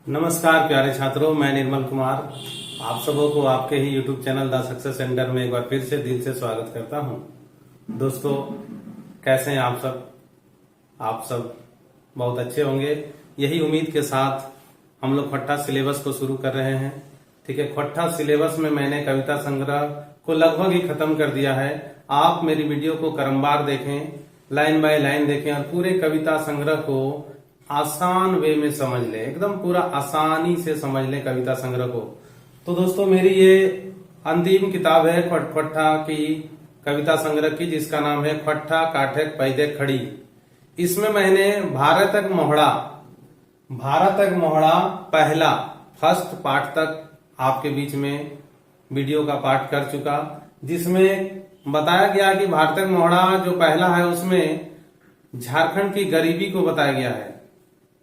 नमस्कार प्यारे छात्रों, मैं निर्मल कुमार आप सबों को आपके ही YouTube channel the success centre में एक बार फिर से दिल से स्वागत करता हूं। दोस्तों, कैसे हैं आप सब? आप सब बहुत अच्छे होंगे, यही उम्मीद के साथ हम लोग खट्टा सिलेबस को शुरू कर रहे हैं। ठीक है, खट्टा सिलेबस में मैंने कविता संग्रह को लगभग ही खत्म कर दिया है। आप मेरी वीडियो को क्रमवार देखें, लाइन बाय लाइन देखें और पूरे कविता संग्रह को आसान वे में समझ ले, एकदम पूरा आसानी से समझ ले कविता संग्रह को। तो दोस्तों, मेरी ये अंतिम किताब है खट्टा की कविता संग्रह की, जिसका नाम है खट्टा काठक पैदे खड़ी। इसमें मैंने भारतक मोहड़ा पहला फर्स्ट पार्ट तक आपके बीच में वीडियो का पाठ कर चुका, जिसमें बताया गया कि भारतक मोहड़ा जो पहला है उसमें झारखंड की गरीबी को बताया गया है।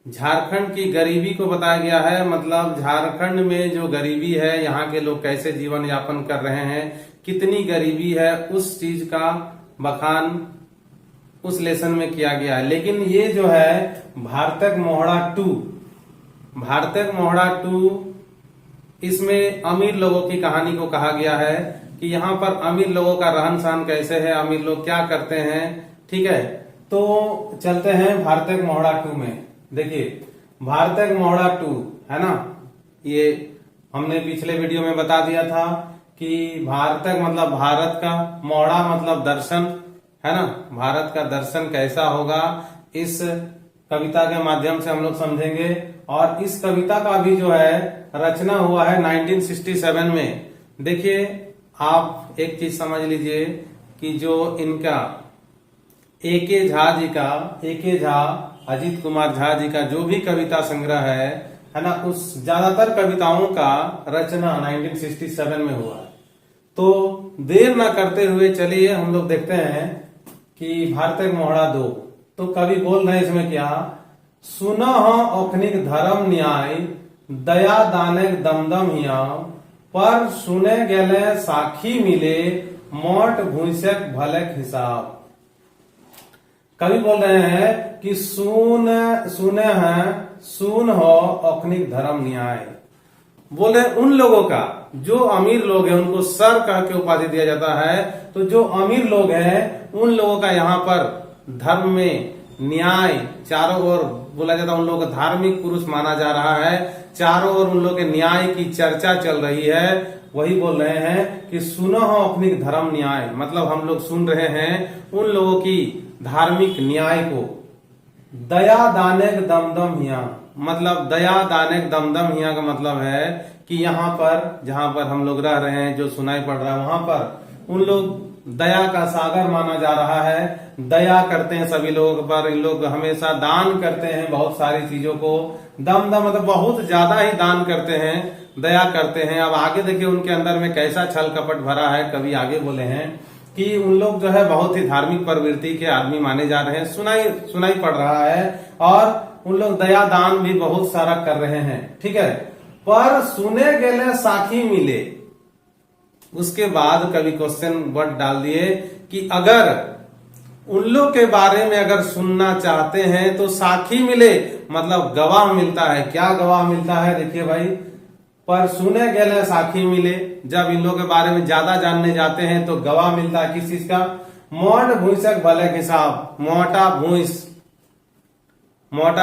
झारखंड की गरीबी को बताया गया है, मतलब झारखंड में जो गरीबी है, यहाँ के लोग कैसे जीवन यापन कर रहे हैं, कितनी गरीबी है, उस चीज का बखान उस लेसन में किया गया है। लेकिन ये जो है भारतक मोहड़ा टू, इसमें अमीर लोगों की कहानी को कहा गया है कि यहाँ पर अमीर लोगों का रहन सहन कैसे है, अमीर लोग क्या करते हैं। ठीक है, तो चलते हैं भारतक मोहड़ा टू में। देखिए, भारतक मोहड़ा टू है ना, ये हमने पिछले वीडियो में बता दिया था कि भारतक मतलब भारत का, मोहड़ा मतलब दर्शन है ना। भारत का दर्शन कैसा होगा, इस कविता के माध्यम से हम लोग समझेंगे। और इस कविता का भी जो है रचना हुआ है 1967 में। देखिए, आप एक चीज समझ लीजिए कि जो इनका ए.के. झा अजीत कुमार झा जी का जो भी कविता संग्रह है ना, उस ज्यादातर कविताओं का रचना 1967 में हुआ है। तो देर न करते हुए चलिए हम लोग देखते हैं कि भारतक मोहड़ा 2। तो कवि बोल रहे हैं इसमें क्या, सुना औखनिक धर्म न्याय दया दानक दमदम हिया, पर सुने गेले साखी मिले मोट भूसक भलक हिसाब। कवि बोल रहे हैं कि सुन हो औखनिक धर्म न्याय। बोले उन लोगों का, जो अमीर लोग हैं उनको सर कह के उपाधि दिया जाता है। तो जो अमीर लोग हैं उन लोगों का यहाँ पर धर्म में न्याय, चारों ओर बोला जाता है, उन लोगों को धार्मिक पुरुष माना जा रहा है, चारों ओर उन लोगों के न्याय की चर्चा चल रही है। वही बोल रहे हैं कि सुनो हो अपनी धर्म न्याय, मतलब हम लोग सुन रहे हैं उन लोगों की धार्मिक न्याय को। दया दानेक दमदम हिया, मतलब दया दानेक दमदम हिया का मतलब है कि यहाँ पर जहाँ पर हम लोग रह रहे हैं, जो सुनाई पड़ रहा है, वहां पर उन लोग दया का सागर माना जा रहा है। दया करते हैं सभी लोगों पर, इन लोग हमेशा दान करते हैं बहुत सारी चीजों को। दम मतलब बहुत ज्यादा ही दान करते हैं, दया करते हैं। अब आगे देखिए उनके अंदर में कैसा छल कपट भरा है। कभी आगे बोले हैं कि उन लोग जो है बहुत ही धार्मिक प्रवृत्ति के आदमी माने जा रहे हैं, सुनाई पड़ रहा है, और उन लोग दया दान भी बहुत सारा कर रहे हैं। ठीक है, पर सुने गेले साखी मिले। उसके बाद कभी क्वेश्चन वर्ड डाल दिए कि अगर उन लोग के बारे में अगर सुनना चाहते हैं तो साखी मिले, मतलब गवाह मिलता है। क्या गवाह मिलता है? देखिए भाई, पर सुने गेले साखी मिले। जब इन लोगों के बारे में ज्यादा जानने जाते हैं तो गवाह मिलता है। किस चीज का? मोट भूसक भलक हिसाब, मोटा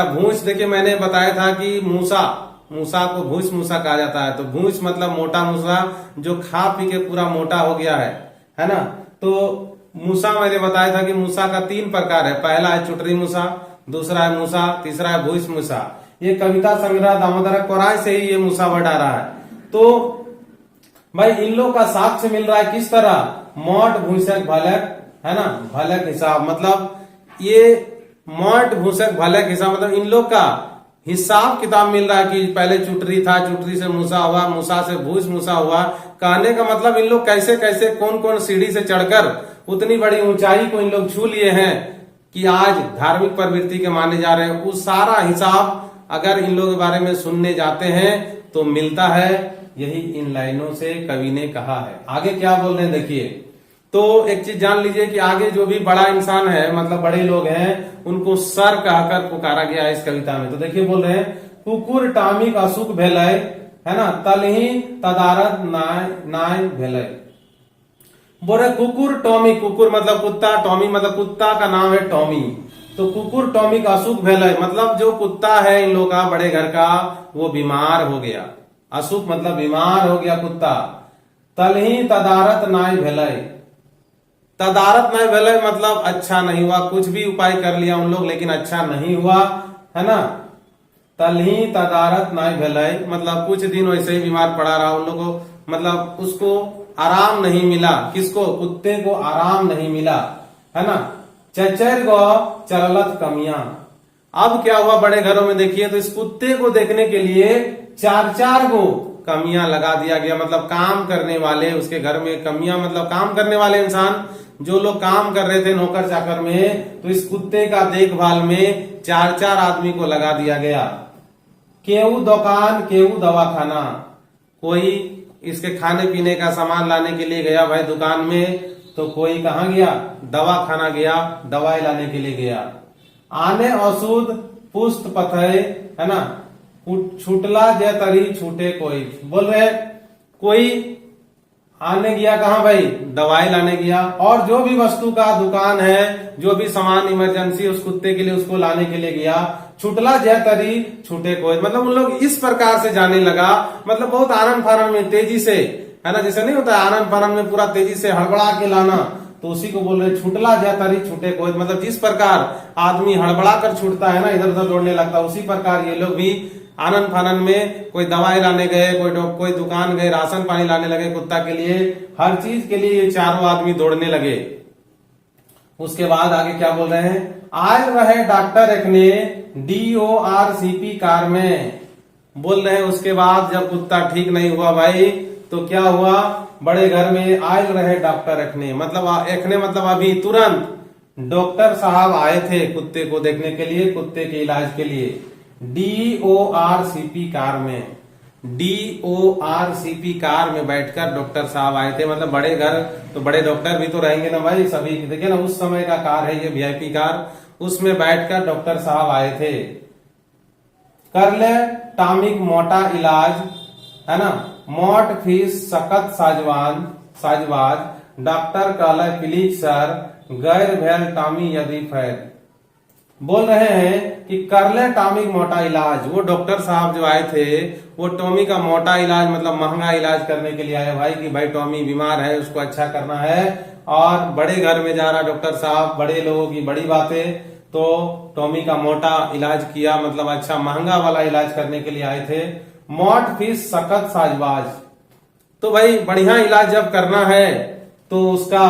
भूस। देखिए, मैंने बताया था कि मूसा को भूस मूसा कहा जाता है। तो भूस मतलब मोटा मूसा, जो खा पी के पूरा मोटा हो गया है ना। तो मूसा मैंने बताया था कि मूसा का 3 प्रकार है। पहला है चुटरी मूसा, दूसरा है मूसा, तीसरा है भूस मूसा। ये कविता संग्रह दामोदर कोराय से ही ये मूसा वर्ड आ रहा है। तो भाई इन लोग का साक्ष्य मिल रहा है किस तरह? मोट भूसक भलक है ना, भलक हिसाब, मतलब ये मोट भूसक भलक हिसाब, मतलब इन लोग का हिसाब किताब मिल रहा है कि पहले चुटरी था, चुटरी से मूसा हुआ, मूसा से भूस मूसा हुआ। कहने का मतलब इन लोग कैसे कैसे कौन कौन सीढ़ी से चढ़कर उतनी बड़ी ऊंचाई को इन लोग छू लिए हैं कि आज धार्मिक प्रवृत्ति के माने जा रहे हैं। उस सारा हिसाब अगर इन लोगों के बारे में सुनने जाते हैं तो मिलता है। यही इन लाइनों से कवि ने कहा है। आगे क्या बोल रहे हैं देखिए, तो एक चीज जान लीजिए कि आगे जो भी बड़ा इंसान है, मतलब बड़े लोग हैं, उनको सर कहकर पुकारा गया है इस कविता में। तो देखिए बोल रहे हैं, कुकुर टामिक असुख भेलय, है ना, तलही तदारत नाय नाय भेलय। बोल रहे कुकुर टॉमी, कुकुर मतलब कुत्ता, टॉमी मतलब कुत्ता का नाम है टॉमी। तो कुकुर टॉमी का असुख भेलय मतलब जो कुत्ता है इन लोग का, बड़े घर का, वो बीमार हो गया। असुख मतलब बीमार हो गया कुत्ता। तलही तदारत नाय भेलय, तदारत नाय भेलय मतलब अच्छा नहीं हुआ, कुछ भी उपाय कर लिया उन लोग लेकिन अच्छा नहीं हुआ, है ना। तलही तदारत नाय भेलय मतलब कुछ दिन वैसे ही बीमार पड़ा रहा उन लोगों को, मतलब उसको आराम नहीं मिला। किसको? कुत्ते को आराम नहीं मिला, है ना। चचर गो चललत कमियां। अब क्या हुआ बड़े घरों में, देखिए तो इस कुत्ते को देखने के लिए 4-4 गो कमियां लगा दिया गया, मतलब काम करने वाले उसके घर में। कमियां मतलब काम करने वाले इंसान, जो लोग काम कर रहे थे नौकर चाकर में, तो इस कुत्ते का देखभाल में 4-4 आदमी को लगा दिया गया। केहू दुकान केहू दवाखाना, कोई इसके खाने पीने का सामान लाने के लिए गया भाई दुकान में, तो कोई कहाँ गया? दवाखाना गया, दवाई लाने के लिए गया। आने औषुध पुष्ट पथय, है ना, छूटला जय तरी छूटे कोई। बोल रहे कोई आने गया कहाँ भाई? दवाई लाने गया। और जो भी वस्तु का दुकान है, जो भी सामान इमरजेंसी उस कुत्ते के लिए, उसको लाने के लिए गया। छुटला जय तरी छूटे कोई, मतलब उन लोग इस प्रकार से जाने लगा, मतलब बहुत आनंद फानन में, तेजी से, है ना, जैसे नहीं होता आनंद फानन में पूरा तेजी से हड़बड़ा के लाना, तो उसी को बोल रहे छुटला जय तरी छूटे कोई, मतलब जिस प्रकार आदमी हड़बड़ा कर छूटता है ना, इधर उधर दौड़ने लगता है, उसी प्रकार ये लोग भी आनंद फानन में कोई दवाई लाने गए, कोई दुकान गए, राशन पानी लाने लगे कुत्ता के लिए, हर चीज के लिए ये चारों आदमी दौड़ने लगे। उसके बाद आगे क्या बोल रहे हैं? आए रहे डॉक्टर रखने DORCP कार में। बोल रहे हैं उसके बाद जब कुत्ता ठीक नहीं हुआ भाई, तो क्या हुआ? बड़े घर में आए रहे डॉक्टर रखने, मतलब अभी तुरंत डॉक्टर साहब आए थे कुत्ते को देखने के लिए, कुत्ते के इलाज के लिए। DORCP कार में, DORCP कार में बैठकर डॉक्टर साहब आए थे। मतलब बड़े घर तो बड़े डॉक्टर भी तो रहेंगे ना भाई, सभी देखिए ना, उस समय का कार है ये VIP कार, उसमें बैठकर डॉक्टर साहब आए थे। कर ले टामिक मोटा इलाज, है ना, मोट फीस सकत साजवाज, डॉक्टर कहला प्लीज सर, गैर भेल टामी यदि फैल। बोल रहे हैं कि कर ले टॉमिक मोटा इलाज। वो डॉक्टर साहब जो आए थे, वो टॉमी का मोटा इलाज मतलब महंगा इलाज करने के लिए आए भाई, कि भाई टॉमी बीमार है, उसको अच्छा करना है। और बड़े घर में जा रहा डॉक्टर साहब, बड़े लोगों की बड़ी बातें, तो टॉमी का मोटा इलाज किया, मतलब अच्छा महंगा वाला इलाज करने के लिए आए थे। मोट फीस सकत साजबाज, तो भाई बढ़िया इलाज जब करना है तो उसका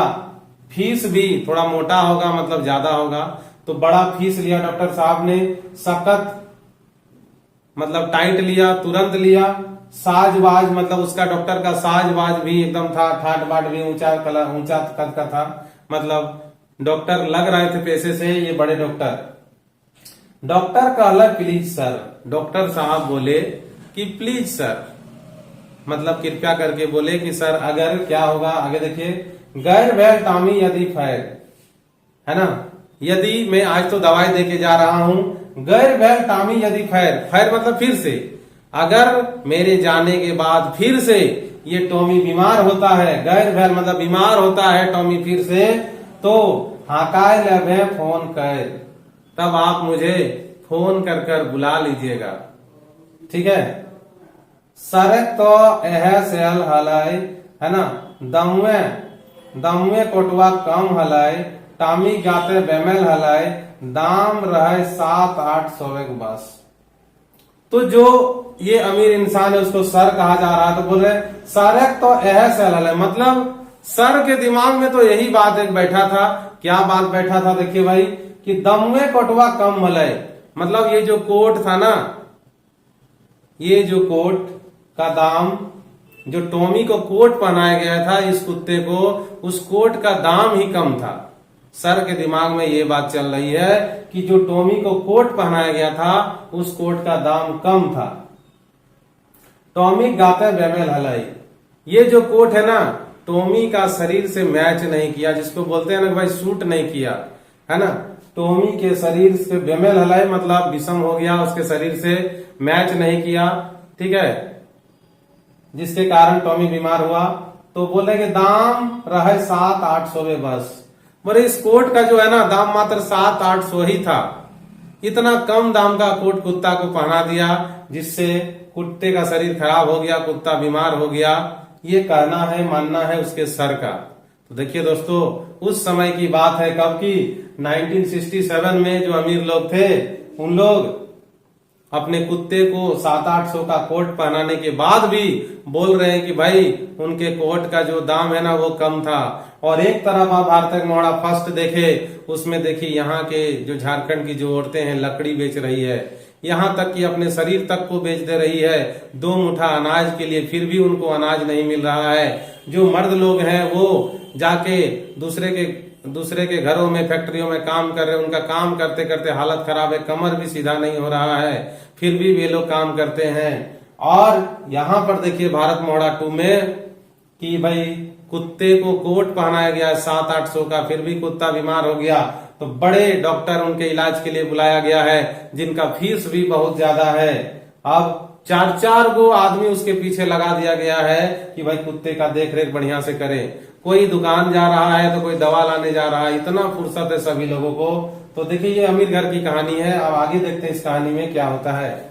फीस भी थोड़ा मोटा होगा, मतलब ज्यादा होगा। तो बड़ा फीस लिया डॉक्टर साहब ने। सख्त मतलब टाइट लिया, तुरंत लिया। साजबाज मतलब उसका डॉक्टर का साजबाज भी एकदम था, ठाट बाट भी ऊंचा कद का था, मतलब डॉक्टर लग रहे थे पैसे से ये बड़े डॉक्टर। डॉक्टर कहला प्लीज सर, डॉक्टर साहब बोले कि प्लीज सर, मतलब कृपया करके बोले कि सर अगर क्या होगा आगे देखिए, गैर वैल टामी यदि फैल, है ना, यदि मैं आज तो दवाई देके जा रहा हूं, गैर वैल टामी यदि फैर मतलब फिर से, अगर मेरे जाने के बाद फिर से ये टॉमी बीमार होता है, गैर वैल मतलब बीमार होता है टॉमी फिर से, तो हाकाय लगे फोन कर, तब आप मुझे फोन कर कर बुला लीजिएगा, ठीक है। सरक तो एह सेल हलाई, है ना, दमुए कोटवा कम हलाई, टामी गाते बेमेल हलाई, दाम रहे 7-8 बस। तो जो ये अमीर इंसान है उसको सर कहा जा रहा है, तो बोल रहे सरक तो एह सेल हलाई, मतलब सर के दिमाग में तो यही बात एक बैठा था। क्या बात बैठा था? देखिए भाई, कि दमुए कोटवा कम हलाई, मतलब ये जो कोट था ना, ये जो कोट का दाम, जो टॉमी को कोट पहनाया गया था इस कुत्ते को, उस कोट का दाम ही कम था। सर के दिमाग में ये बात चल रही है कि जो टॉमी को कोट पहनाया गया था उस कोट का दाम कम था। टॉमी गाते बेमेल हलाई, ये जो कोट है ना, टॉमी का शरीर से मैच नहीं किया, जिसको बोलते हैं ना भाई सूट नहीं किया, है ना। टॉमी के शरीर से बेमेल हलाई मतलब विषम हो गया, उसके शरीर से मैच नहीं किया, ठीक है, जिसके कारण टॉमी बीमार हुआ। तो बोले कि दाम रहे 700-800 में बस। बोले इस कोट का जो है ना दाम मात्र 700-800 ही था। इतना कम दाम का कोट कुत्ता को पहना दिया, जिससे कुत्ते का शरीर खराब हो गया, कुत्ता बीमार हो गया। ये कहना है, मानना है उसके सर का। तो देखिए दोस्तों, उस समय की बात है, कब की, 1967 में जो अमीर लोग थे उन लोग अपने कुत्ते को 700-800 का कोट पहनाने के बाद भी बोल रहे हैं कि भाई उनके कोट का जो दाम है ना वो कम था। और एक तरफ आप भारत मोड़ा फर्स्ट देखे, उसमें देखिए यहाँ के जो झारखंड की जो औरतें हैं लकड़ी बेच रही है, यहाँ तक कि अपने शरीर तक को बेच दे रही है 2 मुठा अनाज के लिए, फिर भी उनको अनाज नहीं मिल रहा है। जो मर्द लोग हैं वो जाके दूसरे के घरों में, फैक्ट्रियों में काम कर रहे हैं, उनका काम करते करते हालत खराब है, कमर भी सीधा नहीं हो रहा है, फिर भी वे लोग काम करते हैं। और यहाँ पर देखिए भारत मोहड़ा 2 में कि भाई कुत्ते को कोट पहनाया गया 700-800 का, फिर भी कुत्ता बीमार हो गया, तो बड़े डॉक्टर उनके इलाज के लिए बुलाया गया है, जिनका फीस भी बहुत ज्यादा है। अब 4-4 गो आदमी उसके पीछे लगा दिया गया है कि भाई कुत्ते का देख रेख बढ़िया से करे। कोई दुकान जा रहा है तो कोई दवा लाने जा रहा है, इतना फुर्सत है सभी लोगों को। तो देखिए ये अमीर घर की कहानी है। अब आगे देखते हैं इस कहानी में क्या होता है।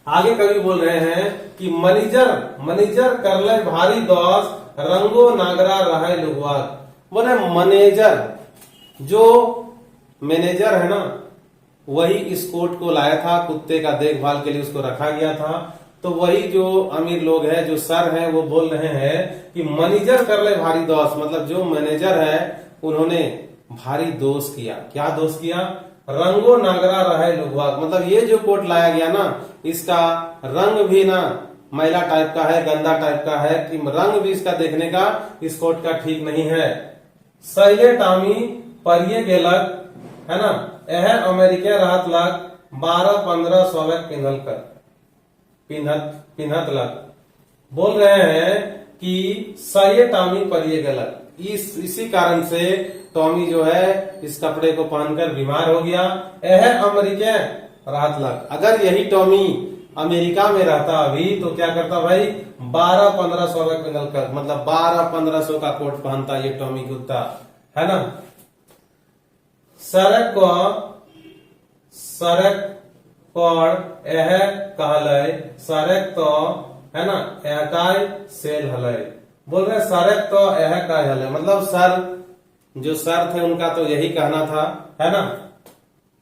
आगे कवि बोल रहे हैं कि मनीजर कर ले भारी दौस, रंगो नागरा रहे लुगवार। बोले मैनेजर, जो मैनेजर है ना वही इस कोट को लाया था, कुत्ते का देखभाल के लिए उसको रखा गया था। तो वही जो अमीर लोग हैं, जो सर हैं, वो बोल रहे हैं कि मैनेजर कर ले भारी दोष, मतलब जो मैनेजर है उन्होंने भारी दोष किया। क्या दोष किया? रंगो नागरा रहे लुगवा, मतलब ये जो कोट लाया गया ना, इसका रंग भी ना मैला टाइप का है, गंदा टाइप का है, कि रंग भी इसका देखने का इस कोट का ठीक नहीं है। सही टामी परिये गेलक, है ना, यह अमेरिका राहत लाख 12-15 सौवेक पिन्हत लग। बोल रहे हैं कि सही टामी परिये गेलक, इसी कारण से टॉमी जो है इस कपड़े को पहनकर बीमार हो गया। यह अमेरिका राहत लग, अगर यही टॉमी अमेरिका में रहता अभी तो क्या करता भाई, 12-15 सौवेक पिन्हत, मतलब 12-1500 का कोट पहनता ये टॉमी कुत्ता, है ना। सड़क पर यह कहलय, सड़क तो है ना एहकाय सेल हलय। बोल रहे सड़क तो यह काय हलय, मतलब सर जो सर थे उनका तो यही कहना था, है ना,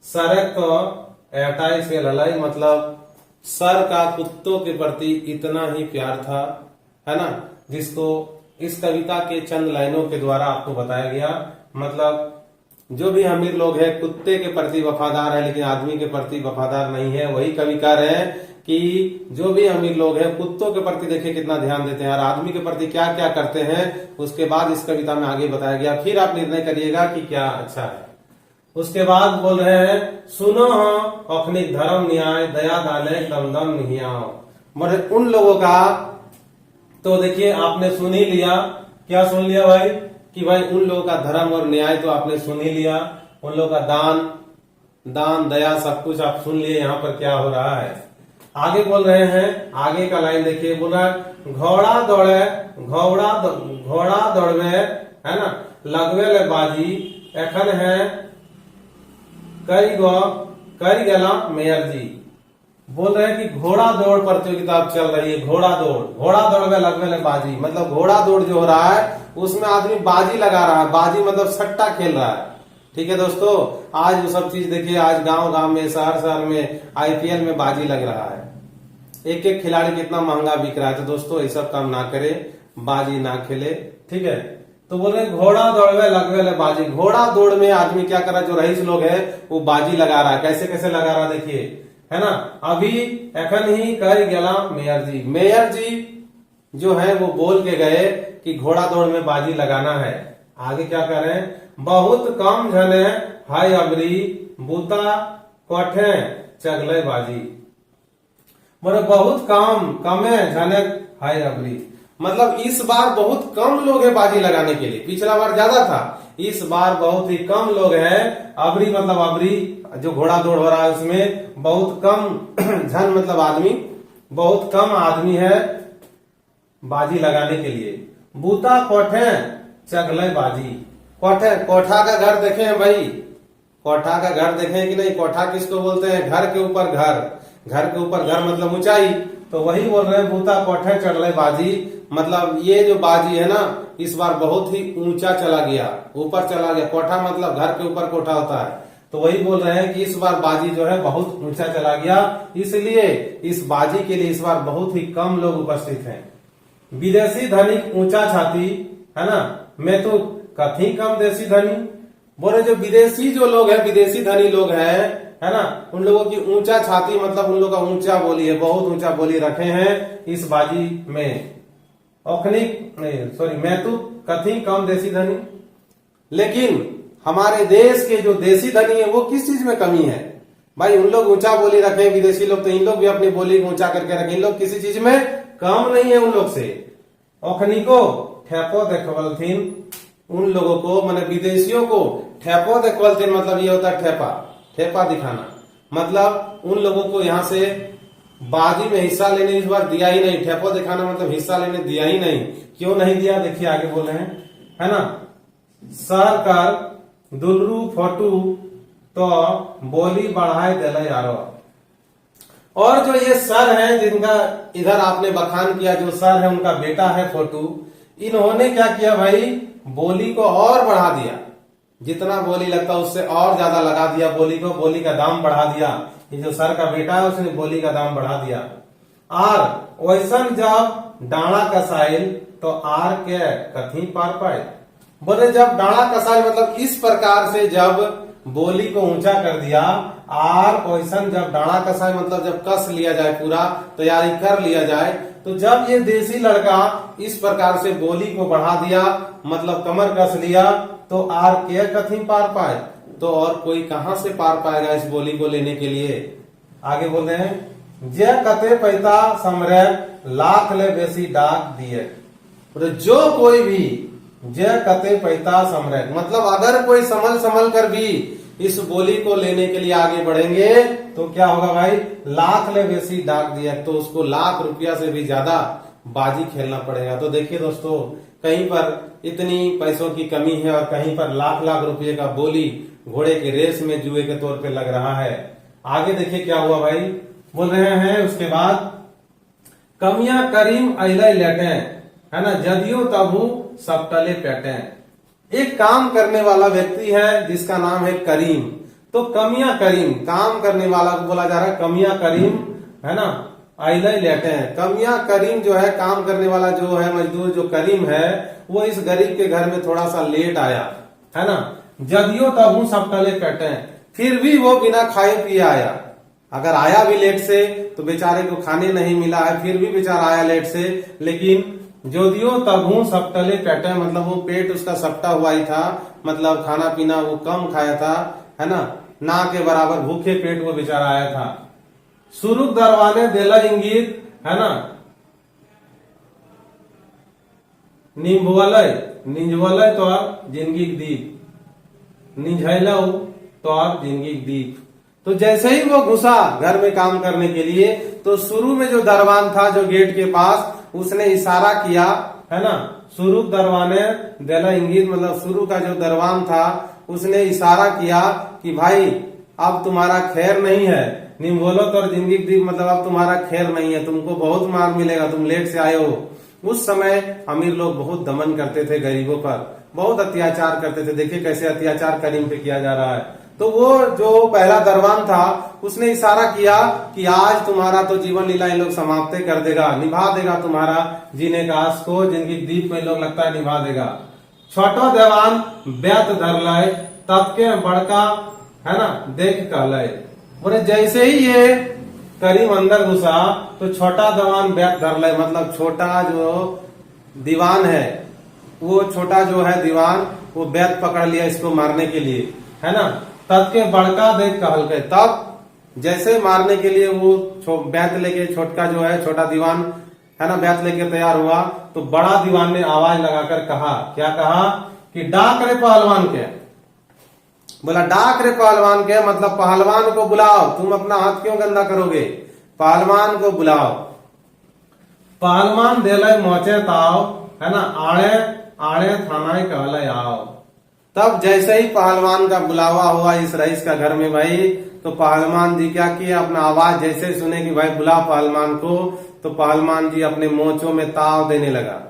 सड़क तो एहकाय सेल हलय, मतलब सर का कुत्तों के प्रति इतना ही प्यार था, है ना, जिसको इस कविता के चंद लाइनों के द्वारा आपको बताया गया। मतलब जो भी अमीर लोग हैं कुत्ते के प्रति वफादार है, लेकिन आदमी के प्रति वफादार नहीं है। वही कवि कह रहे हैं कि जो भी अमीर लोग हैं कुत्तों के प्रति देखिए कितना ध्यान देते हैं और आदमी के प्रति क्या क्या करते हैं, उसके बाद इस कविता में आगे बताया गया। फिर आप निर्णय करिएगा कि क्या अच्छा है। उसके बाद बोल रहे हैं, सुनो हो अखनिक धर्म न्याय, दया दाले दम दम निहियाओ। मतलब उन लोगों का तो देखिए आपने सुन ही लिया, क्या सुन लिया भाई, कि भाई उन लोगों का धर्म और न्याय तो आपने सुन ही लिया, उन लोगों का दान दया सब कुछ आप सुन लिए। यहाँ पर क्या हो रहा है आगे बोल रहे हैं, आगे का लाइन देखिए, बोल रहा है घोड़ा दौड़वे, है ना, लगवे ले बाजी, एखन है कई गला मेयर जी। बोल रहे हैं कि घोड़ा दौड़ प्रतियोगिता अब चल रही है, घोड़ा दौड़ में लगवे ले बाजी, मतलब घोड़ा दौड़ जो हो रहा है उसमें आदमी बाजी लगा रहा है, बाजी मतलब सट्टा खेल रहा है। ठीक है दोस्तों, आज वो सब चीज देखिए, आज गांव में शहर में आईपीएल में बाजी लग रहा है, एक एक खिलाड़ी कितना महंगा बिक रहा है। तो दोस्तों ये सब काम ना करे, बाजी ना खेले, ठीक है। तो बोल रहे घोड़ा दौड़वे लगवे ले बाजी, घोड़ा दौड़ में आदमी क्या कर रहा है, जो रईस लोग है वो बाजी लगा रहा है। कैसे कैसे लगा रहा है देखिए, है ना। अभी एखन ही कर गया मेयर जी जो है वो बोल के गए कि घोड़ा दौड़ में बाजी लगाना है। आगे क्या कर रहे हैं, बहुत कम झने हाय अबरी, बूता कठे चगले बाजी। बोले बहुत कमे झने हाय अबरी, मतलब इस बार बहुत कम लोग हैं बाजी लगाने के लिए, पिछला बार ज्यादा था, इस बार बहुत ही कम लोग हैं। अबरी मतलब अबरी जो घोड़ा दौड़ हो रहा है उसमें बहुत कम जन मतलब आदमी, बहुत कम आदमी है बाजी लगाने के लिए। बूता कोठे चगले बाजी, कोठे कोठा का घर देखे हैं भाई, कोठा का घर देखे हैं कि नहीं? कोठा किसको बोलते हैं? घर के ऊपर घर, घर के ऊपर घर मतलब ऊंचाई, तो वही बोल रहे हैं बूता कोठे चढ़ले बाजी। मतलब ये जो बाजी है ना इस बार बहुत ही ऊंचा चला गया, ऊपर चला गया। कोठा मतलब घर के ऊपर कोठा होता है, तो वही बोल रहे हैं कि इस बार बाजी जो है बहुत ऊंचा चला गया, इसलिए इस बाजी के लिए इस बार बहुत ही कम लोग उपस्थित हैं। विदेशी धनिक ऊंचा छाती, है ना, मैं तो कथी कम देशी धनी, बोले जो विदेशी जो लोग हैं, विदेशी धनी लोग हैं, है ना, उन लोगों की ऊंचा छाती मतलब उन लोगों का ऊंचा बोली है, बहुत ऊंचा बोली रखे हैं इस बाजी में। औखनिक सॉरी मैं तो कथी कम देशी धनी, लेकिन हमारे देश के जो देशी धनी है वो किस चीज में कमी है भाई? उन लोग ऊंचा बोली रखे विदेशी लोग, तो इन लोग भी अपनी बोली को ऊंचा करके रखे, इन लोग किसी चीज में कम नहीं है उन लोग से। औखनिको ठेपो देखवलथिन, उन लोगों को माने विदेशियों को ठेपो देखवलथिन मतलब ये होता है ठेपा, ठेपा दिखाना, मतलब उन लोगों को यहाँ से बाजी में हिस्सा लेने इस बार दिया ही नहीं। ठेपो दिखाना मतलब हिस्सा लेने दिया ही नहीं। क्यों नहीं दिया देखिए आगे बोले हैं, है ना, सरकार दुलरू फोटू तो बोली बढ़ाए दिला यारो। और जो ये सर है जिनका इधर आपने बखान किया, जो सर है उनका बेटा है फोटू, इन्होंने क्या किया भाई? बोली को और बढ़ा दिया, जितना बोली लगता उससे और ज्यादा लगा दिया बोली को, बोली का दाम बढ़ा दिया। ये जो सर का बेटा है उसने बोली का दाम बढ़ा दिया। आर वैसन जब डाणा कसाइल तो आर के कथी पार पाए, बोले जब डाणा कसाइल मतलब इस प्रकार से जब बोली को ऊंचा कर दिया, आर वैसन जब डाणा कसाइल मतलब जब कस लिया जाए, पूरा तैयारी कर लिया जाए, तो जब ये देसी लड़का इस प्रकार से बोली को बढ़ा दिया मतलब कमर कस लिया, तो आर के कथी पार पाए, तो और कोई कहां से पार पाएगा इस बोली को लेने के लिए? आगे बोलते हैं जे कते पैता समरे लाख ले बेसी डाक दिए, तो जो कोई भी जे कते पैता समरे मतलब अगर कोई संभल संभल कर भी इस बोली को लेने के लिए आगे बढ़ेंगे तो क्या होगा भाई? लाख ले बेसी डाक दिया, तो उसको लाख रुपया से भी ज्यादा बाजी खेलना पड़ेगा। तो देखिए दोस्तों, कहीं पर इतनी पैसों की कमी है और कहीं पर लाख लाख रुपए का बोली घोड़े के रेस में जुए के तौर पे लग रहा है। आगे देखिए क्या हुआ भाई, बोल रहे हैं उसके बाद कमियां करीम अले लेटे, है ना, जदियो तबू सपटले पेटे। एक काम करने वाला व्यक्ति है जिसका नाम है करीम, तो कमियां करीम काम करने वाला को बोला जा रहा है कमियां करीम, है ना, अले लेटे हैं। कमियां करीम जो है काम करने वाला जो है मजदूर जो करीम है वो इस गरीब के घर में थोड़ा सा लेट आया, है ना, जदियो तबू सपटले पेटे, फिर भी वो बिना खाए पिए आया। अगर आया भी लेट से तो बेचारे को खाने नहीं मिला है, फिर भी बेचारा आया लेट से, लेकिन जोदियो तबू सपटले पेटे मतलब वो पेट उसका सपटा हुआ ही था, मतलब खाना पीना वो कम खाया था, है ना के बराबर भूखे पेट वो बेचारा आया था। सुरुक दरवाने देला इंगित, है ना, निंभवलय निंजवलय तो जिंदगी दीप, निझैल तो जिंदगी दीप। तो जैसे ही वो घुसा घर में काम करने के लिए, तो शुरू में जो दरवान था जो गेट के पास, उसने इशारा किया, है ना, शुरू दरवाने देला इंगित मतलब शुरू का जो दरवान था उसने इशारा किया कि भाई अब तुम्हारा खैर नहीं है, निम्बोलत और जिंदगी दीप मतलब अब तुम्हारा खैर नहीं है, तुमको बहुत मार मिलेगा, तुम लेट से आए हो। उस समय अमीर लोग बहुत दमन करते थे गरीबों पर, बहुत अत्याचार करते थे। देखिए कैसे अत्याचार करीम पे किया जा रहा है। तो वो जो पहला दरबान था उसने इशारा किया कि आज तुम्हारा तो जीवन लीला इन लोग समाप्त कर देगा, निभा देगा तुम्हारा जीने का आस को, जिनकी दीप में लोग लगता है निभा देगा। छोटो देवान ब्यात धर लाए तब के बड़का, है ना, देख कहलाए, बोले जैसे ही ये करीम अंदर घुसा तो छोटा दीवान बैठ धर ले मतलब छोटा जो दीवान है वो छोटा जो है दीवान वो बैत पकड़ लिया इसको मारने के लिए, है ना। तब के बड़का देख कहल गए, तब जैसे मारने के लिए वो बैत लेके छोटका जो है छोटा दीवान है ना, बैत लेके तैयार हुआ तो बड़ा दीवान ने आवाज लगाकर कहा, क्या कहा कि डाक रे पहलवान के। बोला डाक रे पहलवान के मतलब पहलवान को बुलाओ, तुम अपना हाथ क्यों गंदा करोगे, पहलवान को बुलाओ। पहलवान देले मोचे ताव, है ना, आड़े आड़े थाना कहले आओ। तब जैसे ही पहलवान का बुलावा हुआ इस रईस का घर में भाई, तो पहलवान जी क्या किया, अपना आवाज जैसे सुने कि भाई बुला पहलवान को, तो पहलवान जी अपने मोचों में ताव देने लगा।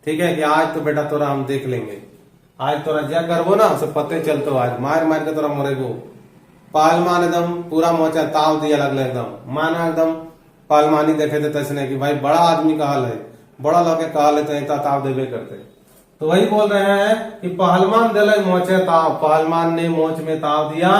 ठीक है कि आज तो बेटा तोरा हम देख लेंगे, आज तोरा क्या करबो ना सब पते चलतो, आज मार मार के तोरा मरेगो। पहलवान एकदम पूरा मोचा ताव दिया लगल, एकदम माना एकदम पहलवानी देखे थे तैसने कि भाई बड़ा आदमी कहल है, बड़ा लगे कहल है तो इतना ताव देवे करते। तो वही बोल रहे हैं कि पहलवान दिले मोचे ताव, पहलवान ने मोच में ताव दिया।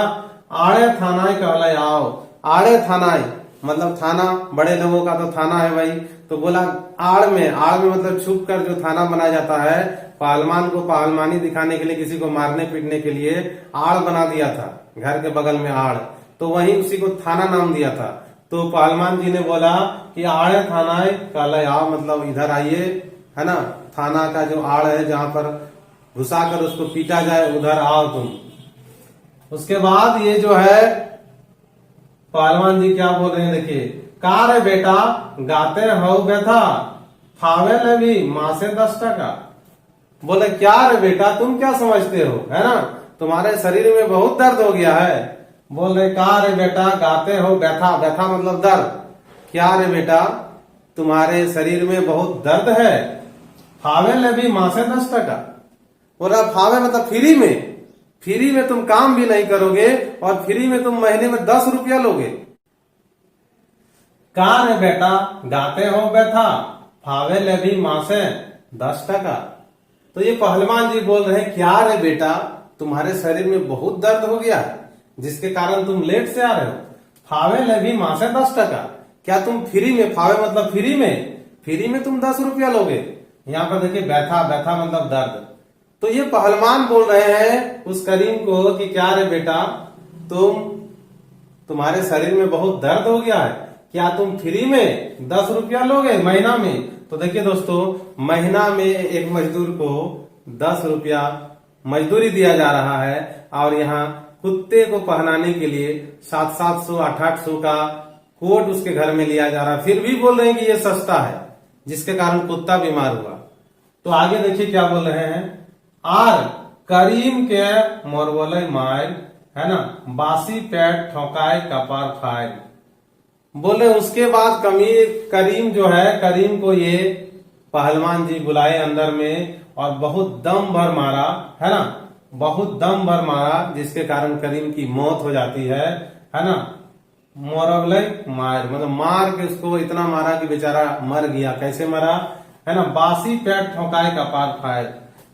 आड़े थानाई कहले आओ, आड़े थानाई मतलब थाना, बड़े लोगों का तो थाना है भाई। तो बोला आड़ में, आड़ में मतलब छुप कर जो थाना बनाया जाता है, पहलवान को पहलवानी दिखाने के लिए, किसी को मारने पीटने के लिए आड़ बना दिया था, घर के बगल में आड़, तो वही उसी को थाना नाम दिया था। तो पहलवान जी ने बोला कि आड़े थानाई कहले आओ मतलब इधर आइए, है ना, थाना का जो आड़ है जहां पर घुसाकर उसको पीटा जाए उधर आओ तुम। उसके बाद ये जो है पहलवान जी क्या बोल रहे हैं देखिए, का रे बेटा गाते हो बेथा फावे ले भी माँ से 10 टका। बोले क्या रे बेटा तुम क्या समझते हो, है ना, तुम्हारे शरीर में बहुत दर्द हो गया है। बोल रहे का रे बेटा गाते हो व्यथा, व्यथा मतलब दर्द, क्या रे बेटा तुम्हारे शरीर में बहुत दर्द है, फावे ले भी माँ से 10 टका। बोला फावे मतलब फ्री में, फ्री में तुम काम भी नहीं करोगे और फ्री में तुम महीने में 10 रुपया लोगे। कहा रे बेटा गाते हो बैठा फावे ले भी माँ से 10 टका। तो ये पहलवान जी बोल रहे हैं क्या रे बेटा तुम्हारे शरीर में बहुत दर्द हो गया है जिसके कारण तुम लेट से आ रहे हो, फावे ले भी माँ से 10 टका। क्या तुम फ्री में, फावे मतलब फ्री में तुम 10 रुपया लोगे। यहाँ पर देखिए बैठा, बैठा मतलब दर्द। तो ये पहलवान बोल रहे हैं उस करीम को कि क्या रे बेटा तुम्हारे शरीर में बहुत दर्द हो गया है, क्या तुम फ्री में 10 रुपया लोगे महीना में। तो देखिए दोस्तों महीना में एक मजदूर को 10 रुपया मजदूरी दिया जा रहा है और यहाँ कुत्ते को पहनाने के लिए 700 800 का कोट उसके घर में लिया जा रहा है, फिर भी बोल रहे हैं कि ये सस्ता है जिसके कारण कुत्ता बीमार हुआ। तो आगे देखिए क्या बोल रहे हैं, आर करीम के मोरवले मार, है ना, बासी पेट ठोकाए कपार खाए। बोले उसके बाद करीम जो है, करीम को ये पहलवान जी बुलाए अंदर में और बहुत दम भर मारा, है ना, बहुत दम भर मारा जिसके कारण करीम की मौत हो जाती है ना। मोरवले मार मतलब मार के उसको इतना मारा कि बेचारा मर गया। कैसे मरा, है ना, बासी पेट ठोकाए कपार खाए।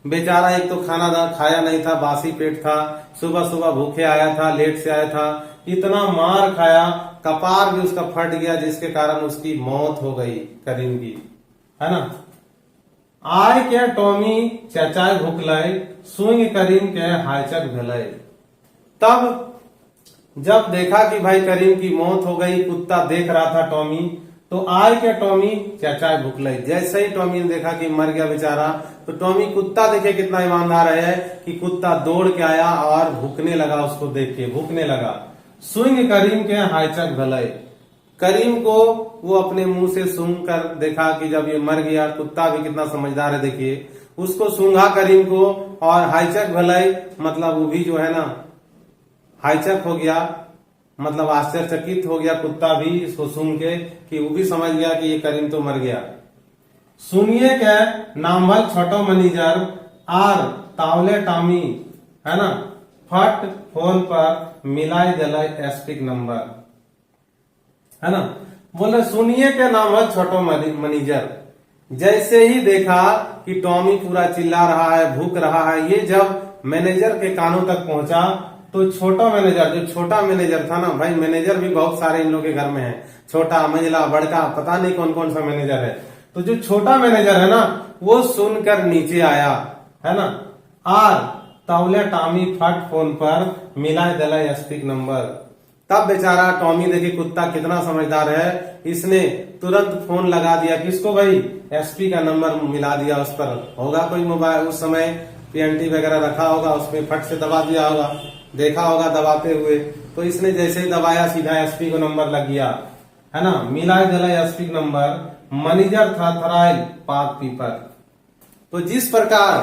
बेचारा एक तो खाना खाया नहीं था, बासी पेट था, सुबह सुबह भूखे आया था, लेट से आया था, इतना मार खाया कपार भी उसका फट गया जिसके कारण उसकी मौत हो गई करीम की, है ना। आय के टॉमी चचाई भूखलय सुंग करीम के हायचक भेलय। तब जब देखा कि भाई करीम की मौत हो गई, कुत्ता देख रहा था टॉमी, तो आय के टॉमी चचाई भूखलय। जैसे ही टॉमी ने देखा कि मर गया बेचारा, तो टॉमी कुत्ता देखे कितना ईमानदार है कि कुत्ता दौड़ के आया और भूखने लगा, उसको देख के भूखने लगा। सुंग करीम के हायचक भलय, करीम को वो अपने मुंह से सूंघ कर देखा कि जब ये मर गया, कुत्ता भी कितना समझदार है देखिए, उसको सूंघा करीम को और हायचक भलय मतलब वो भी जो है ना हायचक हो गया, मतलब आश्चर्यचकित हो गया कुत्ता भी इसको सुन के कि वो भी समझ गया कि ये करीम तो मर गया। सुनिए के नाम भल छोटो मैनेजर आर तावले टामी, है ना, फट फोन पर मिलाई दिलाई एसपिक नंबर, है ना। बोले सुनिए के नाम है छोटो मैनेजर। जैसे ही देखा कि टॉमी पूरा चिल्ला रहा है, भूख रहा है, ये जब मैनेजर के कानों तक पहुंचा तो छोटा मैनेजर, जो छोटा मैनेजर था ना भाई, मैनेजर भी बहुत सारे इन लोग के घर में है, छोटा मंझला बड़का पता नहीं कौन कौन सा मैनेजर है। तो जो छोटा मैनेजर है ना वो सुनकर नीचे आया, है ना, आर तावले टामी फट फोन पर मिला दिलाई स्पीक नंबर। तब बेचारा टॉमी देखिए कुत्ता कितना समझदार है, इसने तुरंत फोन लगा दिया किसको भाई, एसपी का नंबर मिला दिया, उस पर होगा कोई मोबाइल उस समय पीएनटी वगैरह रखा होगा, उसमें फट से दबा दिया होगा, देखा होगा दबाते हुए, तो इसने जैसे ही दबाया सीधा एसपी को नंबर लग गया, है ना। मिला दिला एसपी नंबर, मैनेजर थरथराइल पात पीपल। तो जिस प्रकार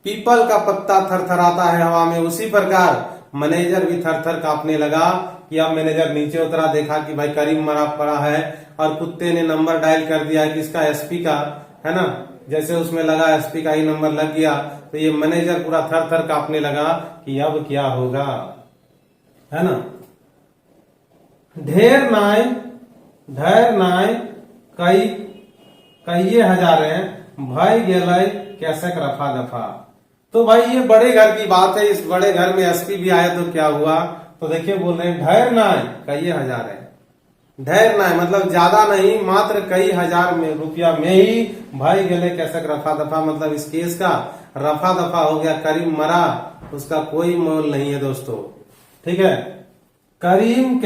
पीपल का पत्ता थरथराता है हवा में, उसी प्रकार मैनेजर भी थरथर कांपने लगा। कि अब मैनेजर नीचे उतरा, देखा कि भाई करीम मरा पड़ा है और कुत्ते ने नंबर डायल कर दिया है किसका, एसपी का, है ना। जैसे उसमें लगा एसपी का ही नंबर लग गया, तो ये मैनेजर पूरा थर थर कांपने लगा कि अब क्या होगा, है ना। ढेर नाय कई हजारे भाई गेलय कैसे रफा दफा। तो भाई ये बड़े घर की बात है, इस बड़े घर में एसपी भी आया तो क्या हुआ, तो देखिए बोल रहे हैं ढेर नाय कई हजार है, ढेर नाय मतलब ज्यादा नहीं, मात्र कई हजार में रुपया में ही भाई गेले कैसे रफा दफा, मतलब इस केस का रफा दफा हो गया, करीम मरा, उसका कोई मोल नहीं है दोस्तों, ठीक है। करीम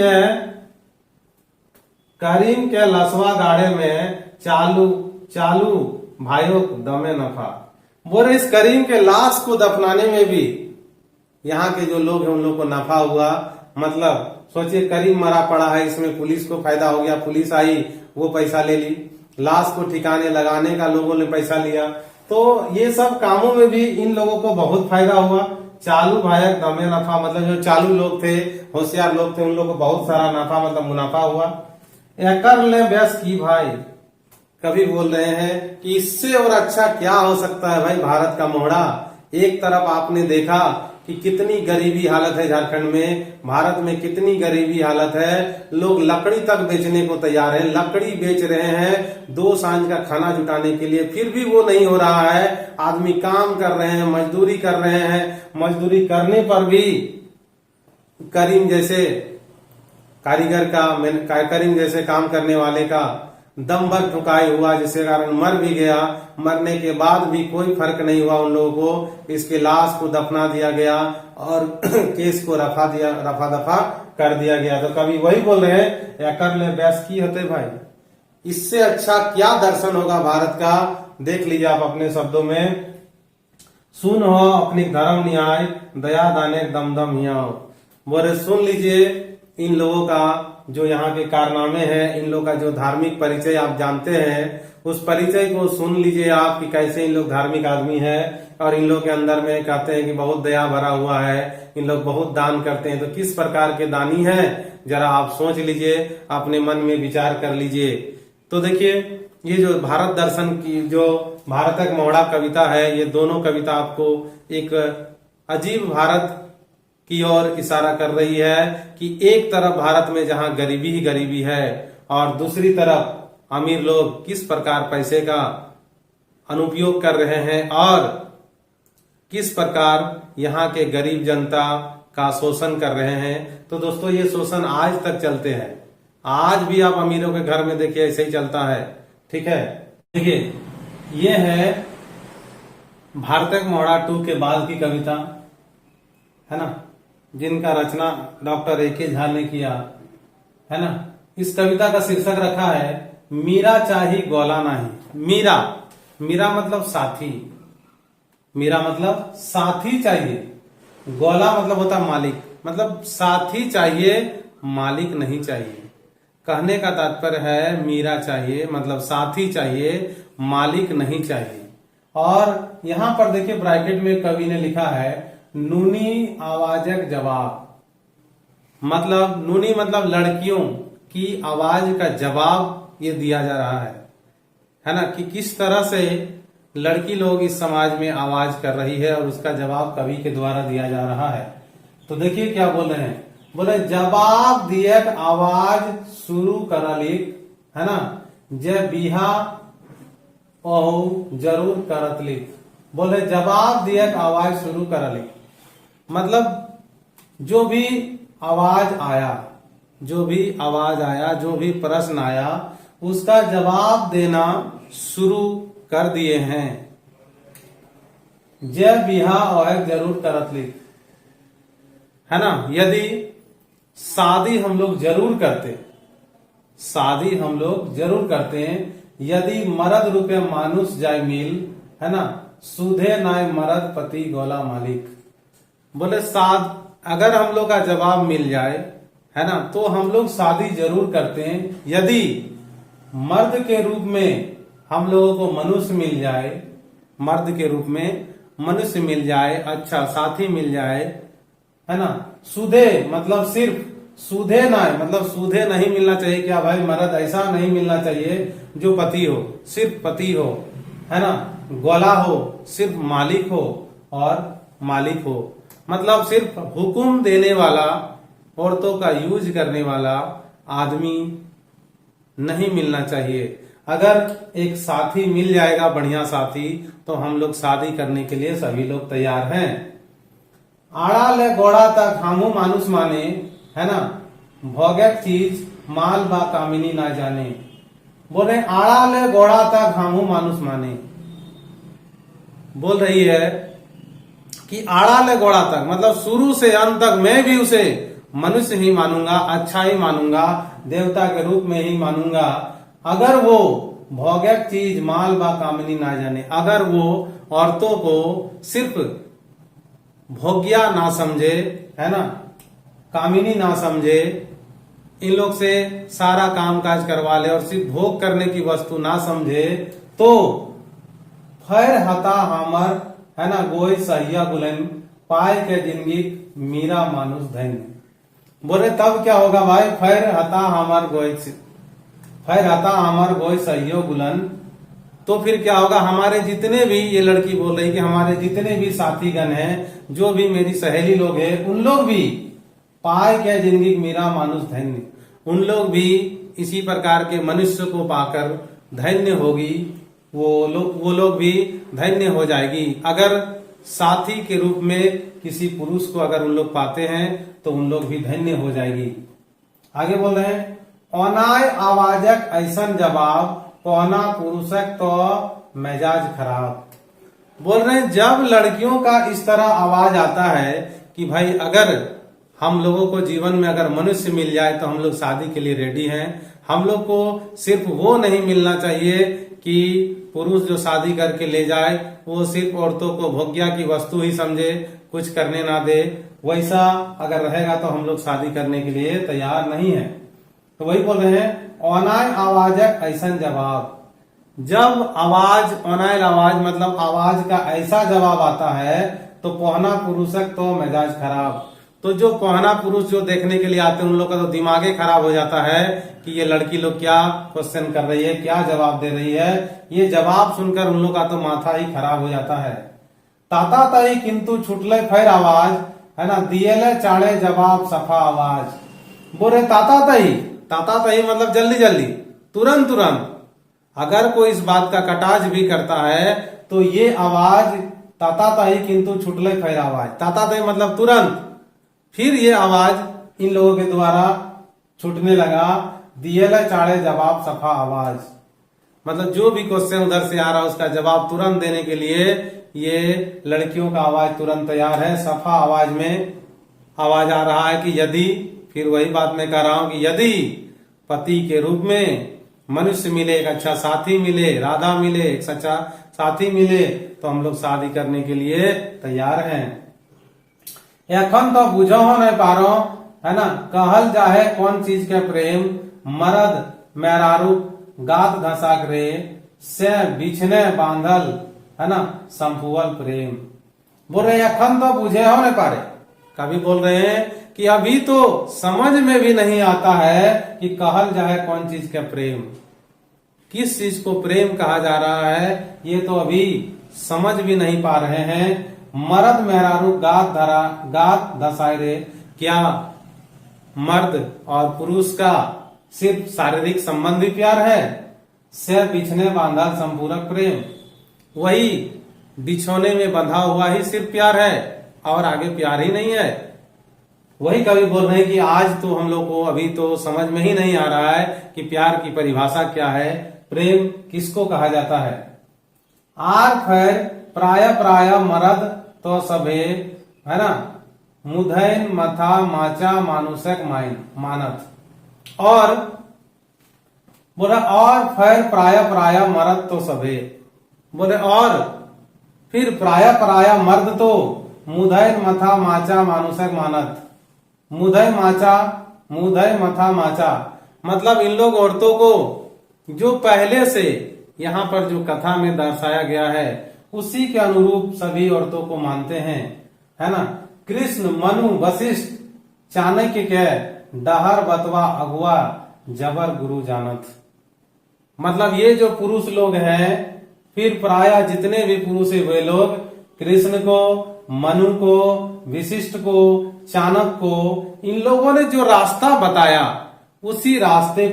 के लसवा गाड़े में चालू भाइयों दमे नफा। बोले इस करीम के लाश को दफनाने में भी यहाँ के जो लोग हैं उन लोग को नफा हुआ। मतलब सोचिए करीम मरा पड़ा है, इसमें पुलिस को फायदा हो गया, पुलिस आई वो पैसा ले ली, लाश को ठिकाने लगाने का लोगों ने पैसा लिया, तो ये सब कामों में भी इन लोगों को बहुत फायदा हुआ। चालू भायक दमे नफा, मतलब जो चालू लोग थे, होशियार लोग थे, उन लोग को बहुत सारा नफा मतलब मुनाफा हुआ। कर ले बेस की भाई, कभी बोल रहे हैं कि इससे और अच्छा क्या हो सकता है भाई भारत का मोहड़ा। एक तरफ आपने देखा कि कितनी गरीबी हालत है झारखंड में, भारत में कितनी गरीबी हालत है, लोग लकड़ी तक बेचने को तैयार हैं, लकड़ी बेच रहे हैं 2 सांझ का खाना जुटाने के लिए, फिर भी वो नहीं हो रहा है। आदमी काम कर रहे हैं, मजदूरी कर रहे हैं, मजदूरी करने पर भी करीम जैसे कारीगर का, करीम जैसे काम करने वाले का दम भर ठुकाई हुआ, जिसके कारण मर भी गया। मरने के बाद भी कोई फर्क नहीं हुआ उन लोगों को, इसके लाश को दफना दिया गया और केस को रफा दफा कर दिया गया। तो कभी वही बोल रहे हैं या कर ले बैस की होते भाई, इससे अच्छा क्या दर्शन होगा भारत का। देख लीजिए आप अपने शब्दों में, सुन हो अपनी धर्म न्याय दया दाने दम दम हियाओ। बोले सुन लीजिए इन लोगों का जो यहाँ के कारनामे हैं, इन लोगों का जो धार्मिक परिचय आप जानते हैं, उस परिचय को सुन लीजिए आप कि कैसे इन लोग धार्मिक आदमी हैं। और इन लोग के अंदर में कहते हैं कि बहुत दया भरा हुआ है, इन लोग बहुत दान करते हैं। तो किस प्रकार के दानी हैं जरा आप सोच लीजिए, अपने मन में विचार कर लीजिए। तो देखिए ये जो भारत दर्शन की जो भारतक मोहड़ा कविता है, ये दोनों कविता आपको एक अजीब भारत की ओर इशारा कर रही है कि एक तरफ भारत में जहां गरीबी ही गरीबी है और दूसरी तरफ अमीर लोग किस प्रकार पैसे का अनुपयोग कर रहे हैं और किस प्रकार यहाँ के गरीब जनता का शोषण कर रहे हैं। तो दोस्तों ये शोषण आज तक चलते हैं, आज भी आप अमीरों के घर में देखिए ऐसे ही चलता है, ठीक है। देखिए ये है भारतक मोहड़ा 2 के बाद की कविता, है ना, जिनका रचना डॉक्टर ए.के. झा ने किया, है ना। इस कविता का शीर्षक रखा है मीरा चाही गोला नहीं। मीरा मतलब साथी, मीरा मतलब साथी चाहिए, गोला मतलब होता मालिक, मतलब साथी चाहिए मालिक नहीं चाहिए। कहने का तात्पर्य है मीरा चाहिए मतलब साथी चाहिए, मालिक नहीं चाहिए। और यहां पर देखिए ब्रैकेट में कवि ने लिखा है नूनी आवाजक जवाब, मतलब नूनी मतलब लड़कियों की आवाज का जवाब ये दिया जा रहा है ना, कि किस तरह से लड़की लोग इस समाज में आवाज कर रही है और उसका जवाब कवि के द्वारा दिया जा रहा है। तो देखिए क्या बोल रहे हैं, बोले जवाब दियक आवाज शुरू करलिक, है ना, जे बिहा ओहु जरूर करत लिख। बोले जवाब दियक आवाज शुरू करलिक, मतलब जो भी आवाज आया, जो भी प्रश्न आया उसका जवाब देना शुरू कर दिए हैं। जय बिहा और जरूर करत लिख, है ना। यदि शादी हम लोग जरूर करते हैं, शादी हम लोग जरूर करते हैं। यदि मरद रूपे मानुष जाय मिल, है ना, सुधे नाय मरद पति गोला मालिक। बोले अगर हम लोग का जवाब मिल जाए, है ना, तो हम लोग शादी जरूर करते हैं यदि मर्द के रूप में हम लोगों को मनुष्य मिल जाए, मर्द के रूप में मनुष्य मिल जाए, अच्छा साथी मिल जाए, है ना। सुधे मतलब सिर्फ, सुधे ना मतलब सुधे नहीं मिलना चाहिए, क्या भाई, मर्द ऐसा नहीं मिलना चाहिए जो पति हो, सिर्फ पति हो, है ना। गोला हो, सिर्फ मालिक हो, और मालिक हो मतलब सिर्फ हुक्म देने वाला, औरतों का यूज करने वाला आदमी नहीं मिलना चाहिए। अगर एक साथी मिल जाएगा, बढ़िया साथी, तो हम लोग शादी करने के लिए सभी लोग तैयार हैं। आड़ा ले गोड़ा तक हमू मानुष माने, है ना, भोगक चीज माल बा कामिनी ना जाने। बोले आड़ा ले गोड़ा तक हमू मानुष माने, बोल रही है कि आड़ा ले गोड़ा तक मतलब शुरू से अंत तक मैं भी उसे मनुष्य ही मानूंगा, अच्छा ही मानूंगा, देवता के रूप में ही मानूंगा, अगर वो भोगक चीज माल बा कामिनी ना जाने, अगर वो औरतों को सिर्फ भोग्या ना समझे, है ना, कामिनी ना समझे, इन लोग से सारा काम काज करवा ले और सिर्फ भोग करने की वस्तु ना समझे, तो फिर हता हमर, है ना, गोई सहिया गुलन पाए के जिंदगी मीरा मानुष धन्य। बोले तब क्या होगा भाई, फिर हता हमर गोई, फिर हता हमर गोई सहियो गुलन, तो फिर क्या होगा, हमारे जितने भी, ये लड़की बोल रही कि हमारे जितने भी साथीगण हैं, जो भी मेरी सहेली लोग हैं, उन लोग भी पाए के जिंदगी मीरा मानुष धन्य, उन लोग भी इसी प्रकार के मनुष्य को पाकर धन्य होगी, वो लोग भी धन्य हो जाएगी। अगर साथी के रूप में किसी पुरुष को अगर उन लोग पाते हैं तो उन लोग भी धन्य हो जाएगी। आगे बोल रहे हैं, अनाय आवाजक ऐसन जवाब पौना पुरुषक तो मिजाज खराब। बोल रहे हैं जब लड़कियों का इस तरह आवाज आता है कि भाई अगर हम लोगों को जीवन में अगर मनुष्य मिल जाए तो हम लोग शादी के लिए रेडी हैं, हम लोग को सिर्फ वो नहीं मिलना चाहिए कि पुरुष जो शादी करके ले जाए वो सिर्फ औरतों को भोग्या की वस्तु ही समझे, कुछ करने ना दे, वैसा अगर रहेगा तो हम लोग शादी करने के लिए तैयार नहीं है। तो वही बोल रहे हैं अनाय आवाजक ऐसा जवाब, जब आवाज, अनायल आवाज मतलब आवाज का ऐसा जवाब आता है तो पौना पुरुषक तो मिजाज खराब। तो जो पौना पुरुष जो देखने के लिए आते हैं उन लोग का तो दिमाग ही खराब हो जाता है कि ये लड़की लोग क्या क्वेश्चन कर रही है, क्या जवाब दे रही है। ये जवाब सुनकर उन लोग का तो माथा ही खराब हो जाता है। ताता तई किंतु छुटले फिर आवाज, है ना, दिएले चाड़े जवाब सफा आवाज। बोले ताता तई मतलब जल्दी जल्दी, तुरंत तुरंत। अगर कोई इस बात का कटाज भी करता है तो ये आवाज ताता तई किंतु छुटले फिर आवाज, ताता तई मतलब तुरंत, फिर ये आवाज इन लोगों के द्वारा छूटने लगा। दिएले चाड़े जवाब सफा आवाज मतलब जो भी क्वेश्चन उधर से आ रहा है उसका जवाब तुरंत देने के लिए ये लड़कियों का आवाज तुरंत तैयार है। सफा आवाज में आवाज आ रहा है कि यदि, फिर वही बात मैं कह रहा हूं कि यदि पति के रूप में मनुष्य मिले, एक अच्छा साथी मिले, राधा मिले, एक सच्चा साथी मिले, तो हम लोग शादी करने के लिए तैयार हैं। एखन तो बुझो हो नहीं पारो, है ना, कहल जाहे कौन चीज के प्रेम, मरद मेहरारू गात घसाक रे, से बिछने बांधल, है ना, संपुअल प्रेम। बोल रहे एखन तो बुझे हो नहीं पारे, कभी बोल रहे हैं कि अभी तो समझ में भी नहीं आता है कि कहल जाए कौन चीज का प्रेम, किस चीज को प्रेम कहा जा रहा है, ये तो अभी समझ भी नहीं पा रहे हैं। मर्द मेहरारू गात धसाए रे, क्या मर्द और पुरुष का सिर्फ शारीरिक संबंध ही प्यार है? से बिछने बांधा संपूरक प्रेम, वही बिछोने में बंधा हुआ ही सिर्फ प्यार है और आगे प्यार ही नहीं है। वही कवि बोल रहे हैं कि आज तो हम लोग को अभी तो समझ में ही नहीं आ रहा है कि प्यार की परिभाषा क्या है, प्रेम किसको कहा जाता है। आर खैर प्राय प्राय मरद तो सभे, है ना, मुधैन मथा माचा मानुषक मानत। और बोला और फिर प्राय मरद तो सबे, बोले और फिर प्राय मर्द तो मुधैन मथा माचा मानुषक मानत। मुधय मथा माचा मतलब इन लोग औरतों को जो पहले से यहाँ पर जो कथा में दर्शाया गया है उसी के अनुरूप सभी औरतों को मानते हैं, है ना। कृष्ण मनु वशिष्ठ चाणक्य के डहर बतवा अगुआ जबर गुरु जानत। मतलब ये जो पुरुष लोग हैं, फिर प्राय जितने भी पुरुष है वे लोग कृष्ण को, मनु को, विशिष्ट को, चाणक्य को, इन लोगों ने जो रास्ता बताया उसी रास्ते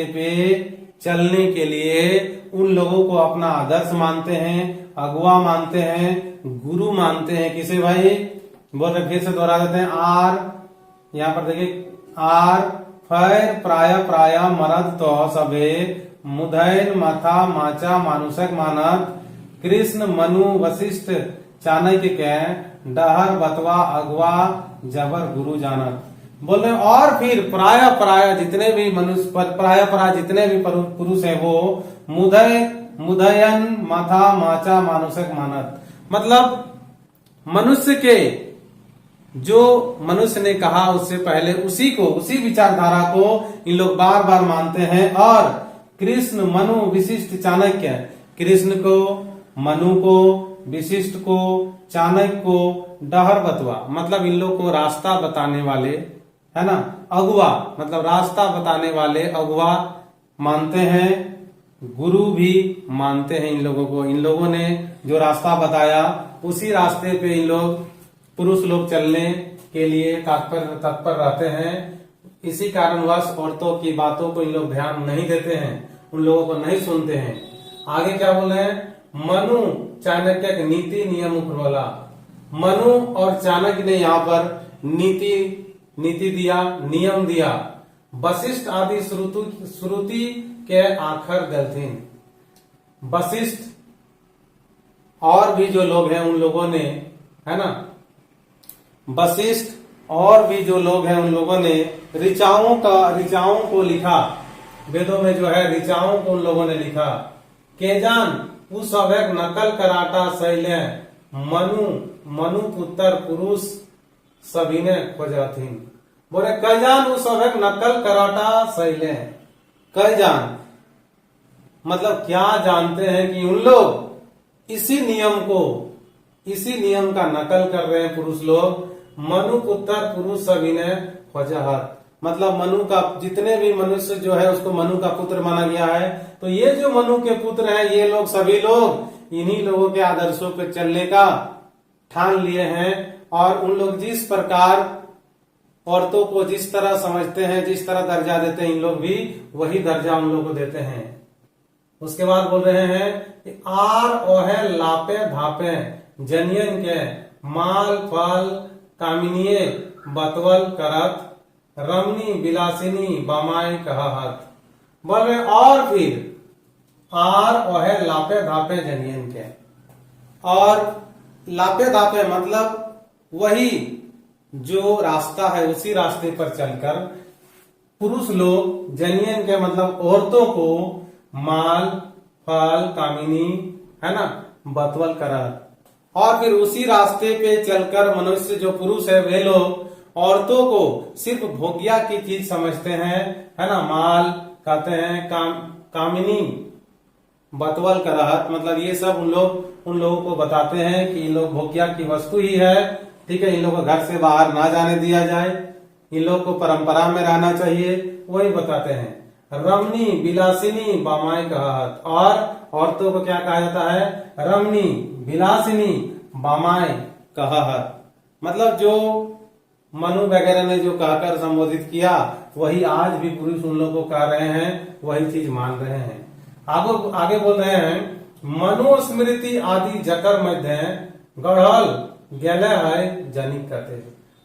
पे चलने के लिए उन लोगों को अपना आदर्श मानते हैं, अगुआ मानते हैं, गुरु मानते हैं। किसे भाई? बोल रहे, फिर से दोहरा देते हैं। आर, यहाँ पर देखिए आर फिर प्राय मरद तो सबे मुधैन मथा माचा मानुषक मानत। कृष्ण मनु वशिष्ठ चाणक्य के डहर बतवा अगवा जबर गुरु जानत। बोल रहे और फिर प्राय जितने भी मनुष्य प्राय जितने भी पुरुष है वो मुदयन मथा माचा मानुषक मानत। मतलब मनुष्य के जो मनुष्य ने कहा उससे पहले उसी विचारधारा को इन लोग बार बार मानते हैं। और कृष्ण मनु विशिष्ट चाणक्य, कृष्ण को, मनु को, विशिष्ट को, चाणक्य को डहर बतवा मतलब इन लोग को रास्ता बताने वाले, है ना, अगुआ मतलब रास्ता बताने वाले अगुआ मानते हैं, गुरु भी मानते हैं इन लोगों को। इन लोगों ने जो रास्ता बताया उसी रास्ते पे इन लोग पुरुष लोग चलने के लिए तत्पर रहते हैं। इसी कारणवश औरतों की बातों को इन लोग ध्यान नहीं देते हैं, उन लोगों को नहीं सुनते हैं। आगे क्या बोले हैं? मनु चाणक्य के नीति नियम बोला। मनु और चाणक्य ने यहाँ पर नीति दिया, नियम दिया। वशिष्ठ आदि श्रुति के आखर गलथिन। वशिष्ठ और भी जो लोग हैं उन लोगों ने, है ना, वशिष्ठ और भी जो लोग हैं उन लोगों ने ऋचाओं को लिखा। वेदों में जो है ऋचाओं को उन लोगों ने लिखा। केजान उस अवैक नकल कराटा शैले मनु पुत्र पुरुष सभी ने खोजाथीन। बोले कैजान उस अवैक नकल कराटा शैले। कैजान मतलब क्या जानते हैं कि उन लोग इसी नियम का नकल कर रहे हैं पुरुष लोग। मनु पुत्र पुरुष सभी ने खोजाहत मतलब मनु का जितने भी मनुष्य जो है उसको मनु का पुत्र माना गया है। तो ये जो मनु के पुत्र हैं ये लोग सभी लोग इन्हीं लोगों के आदर्शों पर चलने का ठान लिए हैं। और उन लोग जिस प्रकार औरतों को जिस तरह समझते हैं, जिस तरह दर्जा देते हैं, इन लोग भी वही दर्जा उन लोग को देते हैं। उसके बाद बोल रहे हैं कि आर ओहे लापे धापे जनियन के माल फल कामिनीय बतवल करत रमनी बिलासिनी बमाई कहत। बोल रहे और फिर आर ओहे लापे धापे जनियन के। और लापे धापे मतलब वही जो रास्ता है उसी रास्ते पर चलकर पुरुष लोग जनियन के मतलब औरतों को माल फल कामिनी, है ना, बतवल करत। और फिर उसी रास्ते पे चलकर मनुष्य जो पुरुष है वे लोग औरतों को सिर्फ भोगिया की चीज समझते हैं, है ना, माल कहते हैं, कामिनी बतवल करत मतलब ये सब उन लोगों को बताते हैं कि इन लोग भोगिया की वस्तु ही है। ठीक है, इन लोगों को घर से बाहर ना जाने दिया जाए, इन लोग को परंपरा में रहना चाहिए, वही बताते हैं। रमनी बिलासिनी बामाई कहत। और औरतों को क्या कहा जाता है? रमनी बिलासिनी बामाई कहत। मतलब जो मनु वगैरह ने जो कहकर संबोधित किया वही आज भी पुरुष उन लोगों को कह रहे हैं, वही चीज मान रहे हैं। आगे बोल रहे हैं मनु स्मृति आदि जकर मध्य गढ़ल गेले है जनिक कहते।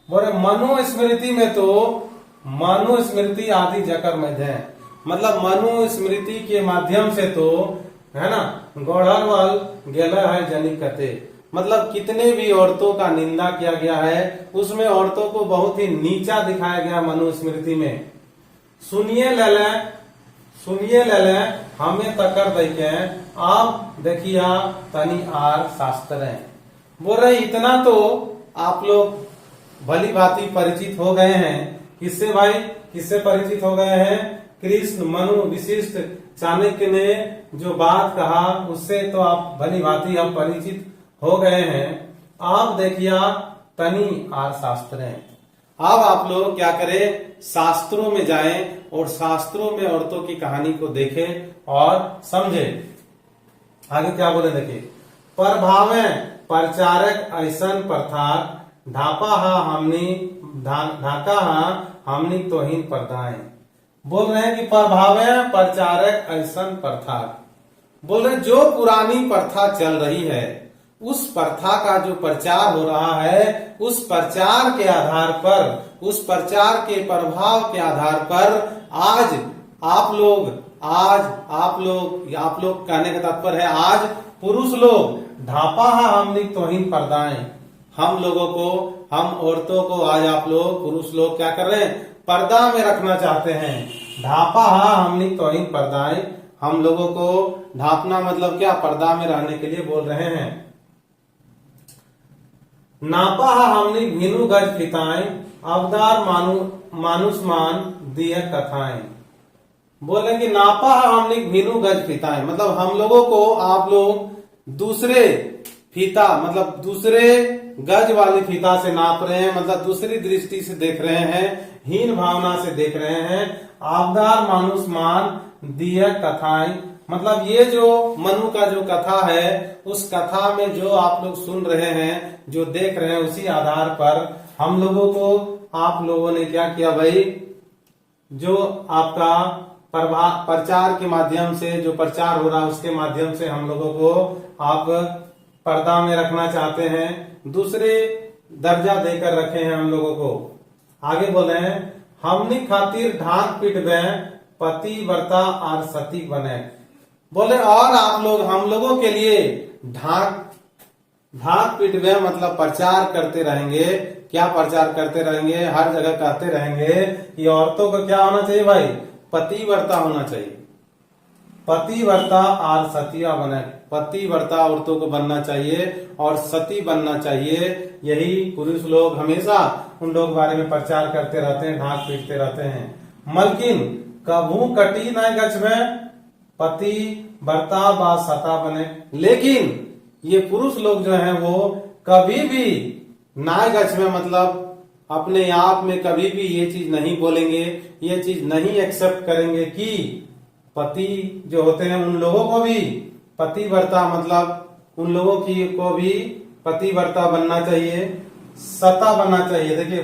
बोले मनु स्मृति में तो मनु स्मृति आदि जकर मध्य मतलब मनु स्मृति के माध्यम से तो, है ना, गढ़ल गेला है जनिक कहते मतलब कितने भी औरतों का निंदा किया गया है, उसमें औरतों को बहुत ही नीचा दिखाया गया मनुस्मृति में। सुनिए लले हमें तकर देखे आप देखिया तनी आर शास्त्र बोल रहे इतना तो आप लोग भली भांति परिचित हो गए हैं। किससे भाई, किससे परिचित हो गए हैं? कृष्ण मनु विशिष्ट चाणक्य ने जो बात कहा उससे तो आप भली भांति अब परिचित हो गए हैं। आप देखिए तनी आर शास्त्र अब आप लोग क्या करें, शास्त्रों में जाएं और शास्त्रों में औरतों की कहानी को देखें और समझें। आगे क्या बोले देखिए, प्रभावे प्रचारक ऐसन प्रथा ढापा ढाका हमनी तोहिन प्रथाएं। बोल रहे हैं कि प्रभावे प्रचारक ऐसन प्रथा, बोल रहे जो पुरानी प्रथा चल रही है उस प्रथा का जो प्रचार हो रहा है, उस प्रचार के आधार पर, उस प्रचार के प्रभाव के आधार पर आज आप लोग कहने का तात्पर्य है आज पुरुष लोग ढापा हमनी तोहिन पर्दाएं, हम लोगों को, हम औरतों को आज आप लोग पुरुष लोग क्या कर रहे हैं, पर्दा में रखना चाहते हैं। ढापा हमनी तोहिन पर्दाएं, हम लोगों को ढापना मतलब क्या, पर्दा में रहने के लिए बोल रहे हैं। नापा हमनी भीनु गज फिताएं, अवदार मानुष्मान दिए कथाएं। बोले कि नापा हमनी भीनु गज फिताएं, मतलब हम लोगों को आप लोग दूसरे फीता मतलब दूसरे गज वाली फीता से नाप रहे हैं, मतलब दूसरी दृष्टि से देख रहे हैं, हीन भावना से देख रहे हैं। आवदार मानुष्मान दिए कथाएं, मतलब ये जो मनु का जो कथा है उस कथा में जो आप लोग सुन रहे हैं, जो देख रहे हैं, उसी आधार पर हम लोगों को आप लोगों ने क्या किया भाई, जो आपका प्रचार के माध्यम से जो प्रचार हो रहा है उसके माध्यम से हम लोगों को आप पर्दा में रखना चाहते हैं, दूसरे दर्जा देकर रखे हैं हम लोगों को। आगे बोले हैं हमनी खातिर ढाक पीट दें पति वर्ता और सती बने। बोले और आप लोग हम लोगों के लिए ढाक पीट दें मतलब प्रचार करते रहेंगे। क्या प्रचार करते रहेंगे, हर जगह कहते रहेंगे कि औरतों को क्या होना चाहिए भाई, पतिव्रता होना चाहिए, पतिव्रता और सतिया बने, पतिव्रता औरतों को बनना चाहिए और सती बनना चाहिए। यही पुरुष लोग हमेशा उन लोग बारे में प्रचार करते रहते हैं, ढाक पीटते रहते हैं। मलकिन कभू कटी न गछ में पति वर्ता बा सता बने, लेकिन ये पुरुष लोग जो हैं वो कभी भी नाय गछ में मतलब अपने आप में कभी भी ये चीज नहीं बोलेंगे, ये चीज नहीं एक्सेप्ट करेंगे कि पति जो होते हैं उन लोगों को भी पतिव्रता मतलब उन लोगों की को भी पतिव्रता बनना चाहिए, सता बनना चाहिए। देखिए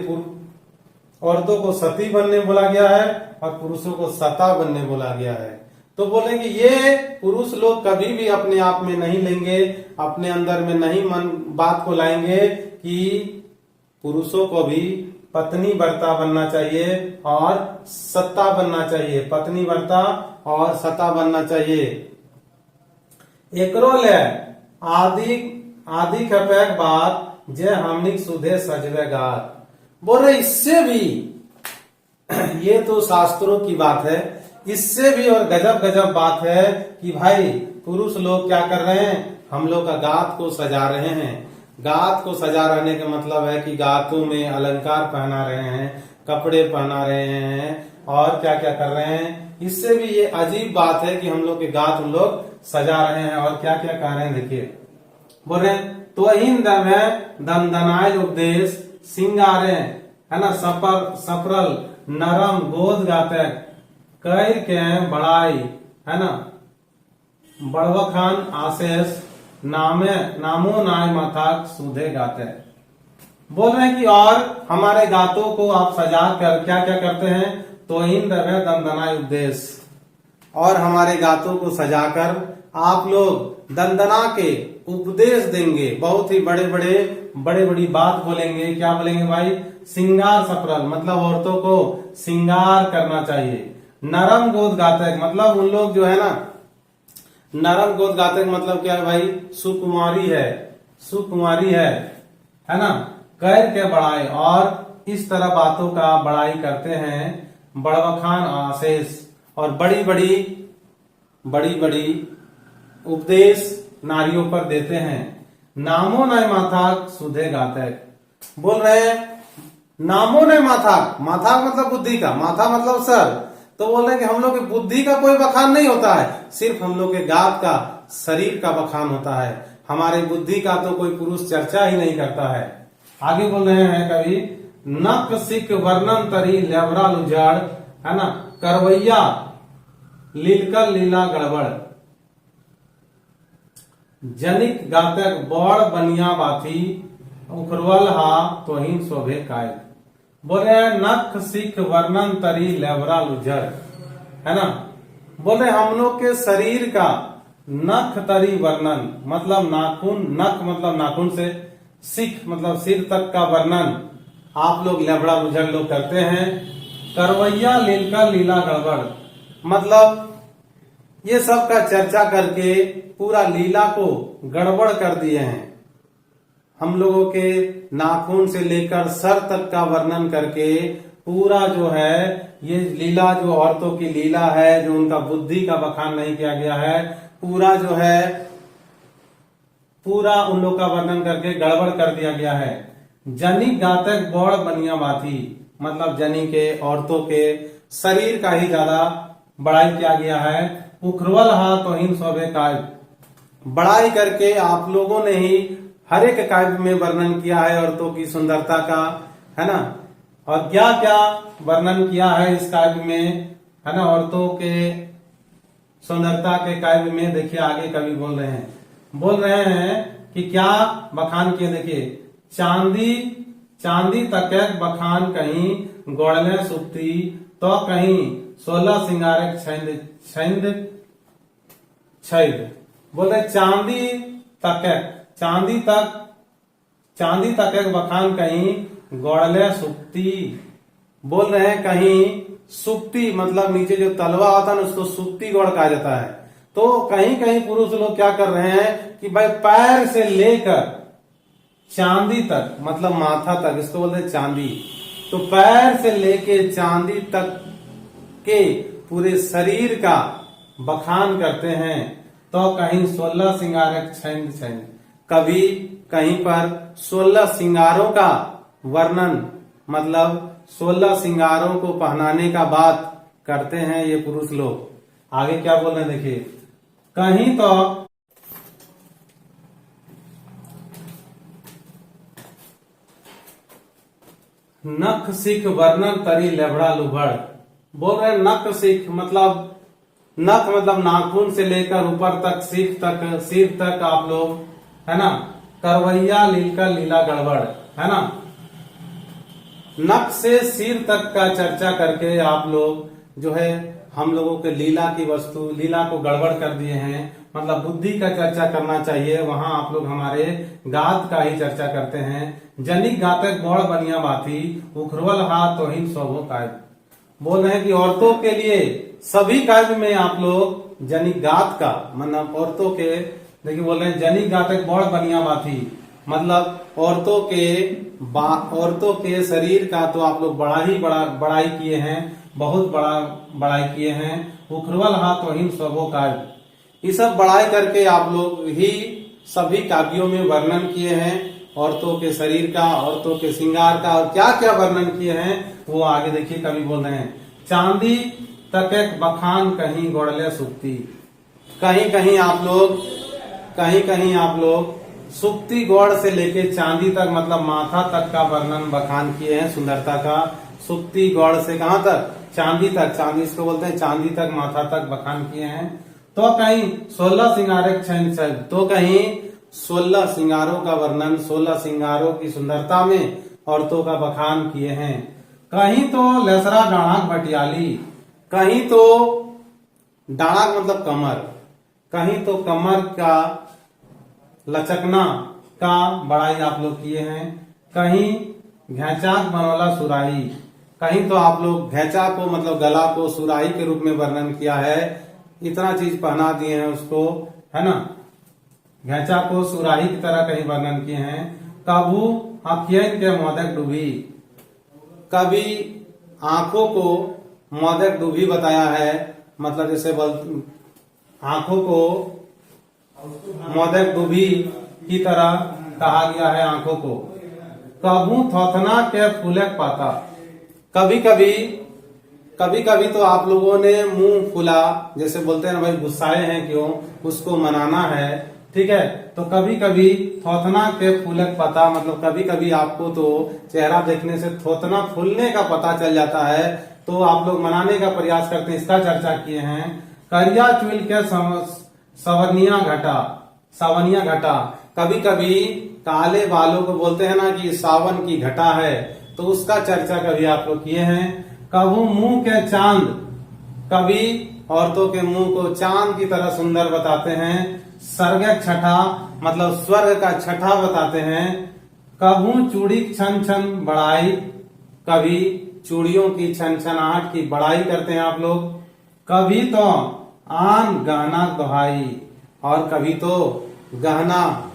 औरतों को सती बनने बोला गया है और पुरुषों को सता बनने बोला गया है। तो बोलेंगे ये पुरुष लोग कभी भी अपने आप में नहीं लेंगे, अपने अंदर में नहीं बात को लाएंगे कि पुरुषों को भी पत्नी वर्ता बनना चाहिए और सत्ता बनना चाहिए, पत्नी वर्ता और सत्ता बनना चाहिए। एकरो ले आदि खपैक बात जे हमनिक सुधे सजवे गात। बोल रहे इससे भी ये तो शास्त्रों की बात है, इससे भी और गजब बात है कि भाई पुरुष लोग क्या कर रहे हैं, हम लोग का गात को सजा रहे हैं। गात को सजा रहने का मतलब है कि गातों में अलंकार पहना रहे हैं, कपड़े पहना रहे हैं और क्या क्या कर रहे हैं। इससे भी ये अजीब बात है कि हम लोग के गात हम लोग सजा रहे हैं और क्या क्या कर रहे हैं। देखिए बोल रहे तो इन दम है दंदनाय उपदेश सिंगारे है ना, सफरल नरम गोद गाते कैर के बड़ाई है ना, बड़वखान आशेष नामो नाय माथा सुधे गाते। बोल रहे हैं कि और हमारे गातों को आप सजा कर क्या क्या करते हैं, तो इन दबे दंदनाय उपदेश, और हमारे गातों को सजाकर आप लोग दंदना के उपदेश देंगे, बहुत ही बड़े बड़ी बात बोलेंगे। क्या बोलेंगे भाई, सिंगार सफरल मतलब औरतों को सिंगार करना चाहिए। नरम गोद गाते मतलब उन लोग जो है ना, नरम गोद गाते मतलब क्या है भाई, सुकुमारी है, सुकुमारी है ना, कैर के बड़ाई, और इस तरह बातों का बड़ाई करते हैं बड़बखान आशेष, और बड़ी बड़ी उपदेश नारियों पर देते हैं। नामो नय माथा सुधे गातक, बोल रहे हैं नामो नय माथा, माथा मतलब बुद्धि का, माथा मतलब सर, तो बोल रहे हैं कि हम लोग की बुद्धि का कोई बखान नहीं होता है, सिर्फ हम लोग के गात का, शरीर का बखान होता है, हमारे बुद्धि का तो कोई पुरुष चर्चा ही नहीं करता है। आगे बोल रहे हैं कवि, नक सिक वर्णन तरी लेवरा लुजाड़, है ना, करवैया लीलकर लीला गड़बड़, जनिक गातक बड़ बनिया बाथी, उखरवल हा तोहिन शोभे काय। बोले नख सिख वर्णन तरी लेवरा लुजर, है ना, बोले हम लोग के शरीर का नख तरी वर्णन मतलब नाखून, नख मतलब नाखून से, सिख मतलब सिर तक का वर्णन आप लोग लेवड़ा लुजर लोग करते हैं। करवैया लीलकर लीला गड़बड़ मतलब ये सब का चर्चा करके पूरा लीला को गड़बड़ कर दिए हैं। हम लोगों के नाखून से लेकर सर तक का वर्णन करके पूरा जो है ये लीला, जो औरतों की लीला है, जो उनका बुद्धि का बखान नहीं किया गया है, पूरा जो है पूरा उन लोग का वर्णन करके गड़बड़ कर दिया गया है। जनी गातक बड़ बनिया बाथी मतलब जनी के, औरतों के शरीर का ही ज्यादा बड़ाई किया गया है। उखरवल हा तो हिन शोभे काव्य, बड़ाई करके आप लोगों ने ही हर एक काव्य में वर्णन किया है औरतों की सुंदरता का, है ना, और क्या क्या वर्णन किया है इस काव्य में, है ना, औरतों के सुंदरता के काव्य में। देखिए आगे कवि बोल रहे हैं कि क्या बखान किए, देखिए चांदी तक बखान कहीं गोड़ले सुप्ती, तो कहीं 16 सिंगारक छैद, बोले चांदी तक एक बखान कहीं गोड़ले सुप्ती, बोल रहे हैं कहीं सुप्ती मतलब नीचे जो तलवा होता है ना उसको सुप्ती गोड़ कहा जाता है। तो कहीं कहीं पुरुष लोग क्या कर रहे हैं कि भाई पैर से लेकर चांदी तक मतलब माथा तक, इसको बोलते हैं चांदी, तो पैर से लेके चांदी तक के पूरे शरीर का बखान करते हैं। तो कहीं 16 सिंगारक छैंद, कभी कहीं पर 16 सिंगारों का वर्णन मतलब 16 सिंगारों को पहनाने का बात करते हैं ये पुरुष लोग। आगे क्या बोल रहे हैं देखिए, कहीं तो नख सिख वर्णन तरी लेबड़ा लुभड़, बोल रहे नख सिख मतलब नख मतलब नाखून से लेकर ऊपर तक, सिख तक, सिर तक आप लोग, है ना, करवैया लीलकर लीला गड़बड़, है ना, नख से सिर तक का चर्चा करके आप लोग जो है हम लोगों के लीला की वस्तु, लीला को गड़बड़ कर दिए हैं। मतलब बुद्धि का चर्चा करना चाहिए, वहां आप लोग हमारे गात का ही चर्चा करते हैं। जनिक गातक बड़ बनिया बाथी, उखरवल हाथ तो हिन शोभो काव्य, बोल रहे हैं कि औरतों के लिए सभी काव्य में आप लोग जनिक गात का मतलब औरतों के, देखिए बोल रहे हैं जनिक गातक बड़ बनिया बाथी मतलब औरतों के शरीर का तो आप लोग बड़ाई किए हैं, बहुत बड़ाई किए हैं। उखरवल हाथ तो हिन शोभो काव्य, ये सब बड़ाई करके आप लोग ही सभी काव्यों में वर्णन किए हैं औरतों के शरीर का, औरतों के श्रृंगार का, और क्या क्या वर्णन किए हैं वो आगे देखिए कवि बोल रहे हैं। चांदी तक एक बखान कहीं गोड़ले सुक्ति, कहीं कहीं आप लोग सुक्ति गौड़ से लेके चांदी तक मतलब माथा तक का वर्णन बखान किए हैं सुंदरता का। सुक्ति गौड़ से कहां तक, चांदी तक, चांदी इसको बोलते हैं, चांदी तक माथा तक बखान किए हैं। तो कहीं 16 सिंगारक छैंद, तो कहीं 16 सिंगारों का वर्णन, 16 सिंगारों की सुंदरता में औरतों का बखान किए हैं। कहीं तो लेसरा डाणाक भटियाली, कहीं तो डाणाक मतलब कमर, कहीं तो कमर का लचकना का बड़ाई आप लोग किए हैं। कहीं घेचाक बनोला सुराही, कहीं तो आप लोग घेचा को मतलब गला को सुराही के रूप में वर्णन किया है। इतना चीज पहना दिए हैं उसको, है ना। घेचा को सुराही की तरह कहीं वर्णन किए हैं। कभू अखियन के मोदक डूबी, कभी आंखों को मोदक डूबी बताया है, मतलब जैसे आंखों को मोदक डूबी की तरह कहा गया है आंखों को। कभू थोथना के फूलक पाता, कभी कभी तो आप लोगों ने मुंह फुला, जैसे बोलते हैं ना भाई गुस्साए हैं क्यों, उसको मनाना है, ठीक है। तो कभी कभी थोथना के फूलक पता, मतलब कभी कभी आपको तो चेहरा देखने से थोथना फूलने का पता चल जाता है, तो आप लोग मनाने का प्रयास करते हैं, इसका चर्चा किए हैं। करिया चुल के सावनिया घटा, कभी कभी काले बालों को बोलते हैं ना कि सावन की घटा है, तो उसका चर्चा कभी आप लोग किए हैं। कभू मुंह के चांद, कभी औरतों के मुंह को चांद की तरह सुंदर बताते हैं। स्वर्ग छठा, मतलब स्वर्ग का छठा बताते हैं। कभू चूड़ी छन छन बड़ाई, कभी चूड़ियों की छन छनाहट की बड़ाई करते हैं आप लोग। कभी तो आन गहना दोहाई, और कभी तो गहना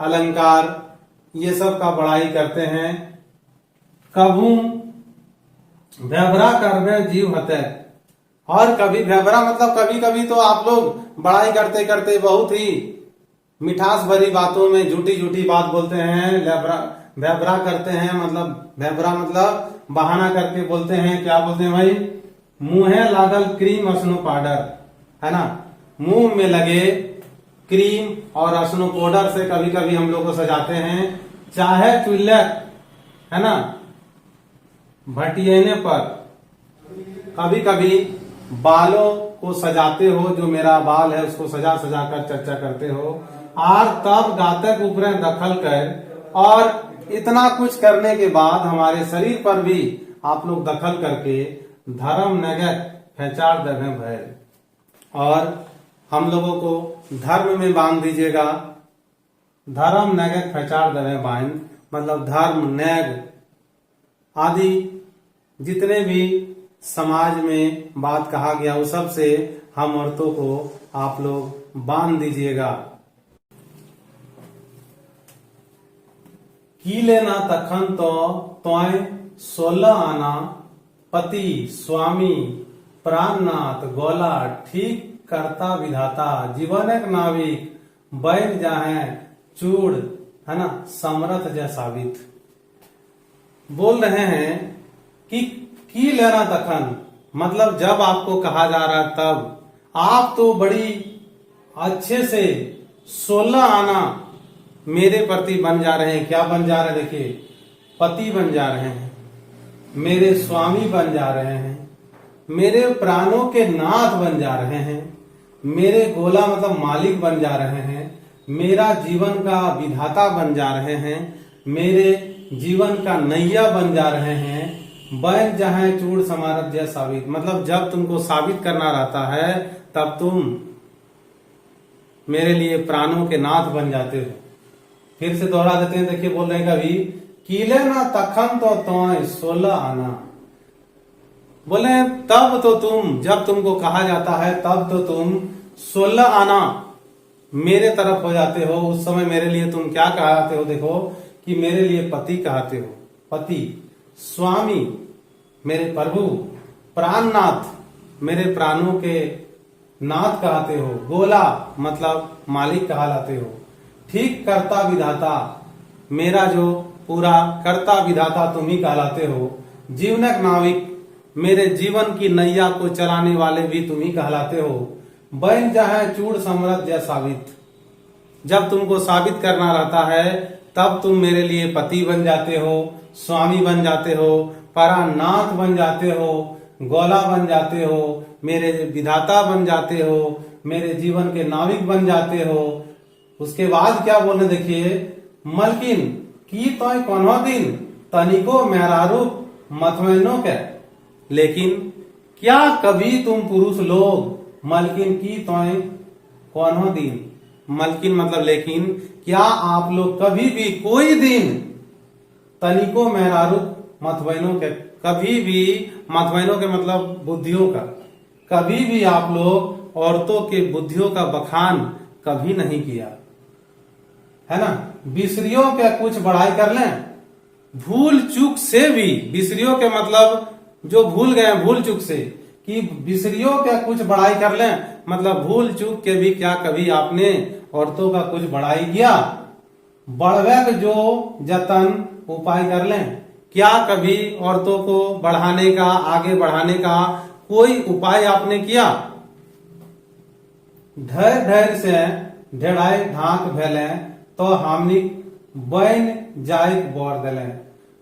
अलंकार ये सब का बड़ाई करते हैं। कभू व्यवरा करवे जीव हते, और कभी व्यवरा मतलब कभी कभी तो आप लोग बड़ाई करते करते बहुत ही मिठास भरी बातों में झूठी झूठी बात बोलते हैं। व्यवरा करते हैं, मतलब व्यवरा मतलब बहाना करके बोलते हैं। क्या बोलते हैं भाई? मुंहे लागल क्रीम असनो पाउडर, है ना, मुंह में लगे क्रीम और असनो पाउडर से कभी कभी हम लोग को सजाते हैं। चाहे चुल्लक, है ना, भटियाने पर कभी कभी बालों को सजाते हो, जो मेरा बाल है उसको सजा सजा कर चर्चा करते हो। और तब गातक ऊपर दखल कर, और इतना कुछ करने के बाद हमारे शरीर पर भी आप लोग दखल करके धर्म नगत फेचार दगे भय, और हम लोगों को धर्म में बांध दीजिएगा। धर्म नगत फेचार दगे बांध, मतलब धर्म नैग आदि जितने भी समाज में बात कहा गया उस सब से हम औरतों को आप लोग बांध दीजिएगा। की लेना तखन तो तोय 16 आना, पति स्वामी प्राणनाथ गोला ठीक करता विधाता, जीवन एक नाविक बैठ जाए चूड़, है ना, समरथ जैसावित। बोल रहे हैं कि की लेना तखन, मतलब जब आपको कहा जा रहा तब आप तो बड़ी अच्छे से 16 आना मेरे प्रति बन जा रहे हैं। क्या बन जा रहे हैं? देखिए, पति बन जा रहे हैं, मेरे स्वामी बन जा रहे हैं, मेरे प्राणों के नाथ बन जा रहे हैं, मेरे गोला मतलब मालिक बन जा रहे हैं, मेरा जीवन का विधाता बन जा रहे हैं, मेरे जीवन का नैया बन जा रहे हैं। बैठ जाए चूड़ समारत जय साबित, मतलब जब तुमको साबित करना रहता है तब तुम मेरे लिए प्राणों के नाथ बन जाते हो। फिर से दोहरा देते हैं, देखिए बोल रहे हैं कभी, कीले ना तखन तो तोय 16 आना, बोले तब तो तुम, जब तुमको कहा जाता है तब तो तुम 16 आना मेरे तरफ हो जाते हो। उस समय मेरे लिए तुम क्या कहते हो? देखो कि मेरे लिए पति कहते हो, पति, स्वामी मेरे प्रभु, प्राणनाथ मेरे प्राणों के नाथ कहते हो, गोला मतलब मालिक कहलाते हो, ठीक करता विधाता मेरा जो पूरा करता विधाता तुम ही कहलाते हो, जीवनक नाविक मेरे जीवन की नैया को चलाने वाले भी तुम ही कहलाते हो। बन जाए चूड़ समरथ जय साबित, जब तुमको साबित करना रहता है तब तुम मेरे लिए पति बन जाते हो, स्वामी बन जाते हो, परानाथ बन जाते हो, गोला बन जाते हो, मेरे विधाता बन जाते हो, मेरे जीवन के नाविक बन जाते हो। उसके बाद क्या बोलने, देखिए, मलकिन की तो कोनो दिन तनिको मेहरारू मथमैनो के, लेकिन क्या कभी तुम पुरुष लोग मलकिन की तो कोनो दिन, मलकिन मतलब लेकिन, क्या आप लोग कभी भी कोई दिन तनिको मेहरारू मतबैनों के, कभी भी मतबैनों के मतलब बुद्धियों का, कभी भी आप लोग औरतों के बुद्धियों का बखान कभी नहीं किया, है ना। बिसरियों के कुछ बढ़ाई कर लें, भूल चूक से भी, बिसरियों के मतलब जो भूल गए भूल चूक से, कि बिसरियों के कुछ बढ़ाई कर लें, मतलब भूल चूक के भी क्या कभी आपने औरतों का कुछ बढ़ाई किया। बढ़वे जो जतन उपाय कर लें, क्या कभी औरतों को बढ़ाने का, आगे बढ़ाने का कोई उपाय आपने किया। धैर्य धैर्य से ढेढ़ाई ढाक भेले तो हमनी बन जाय बोर दिले।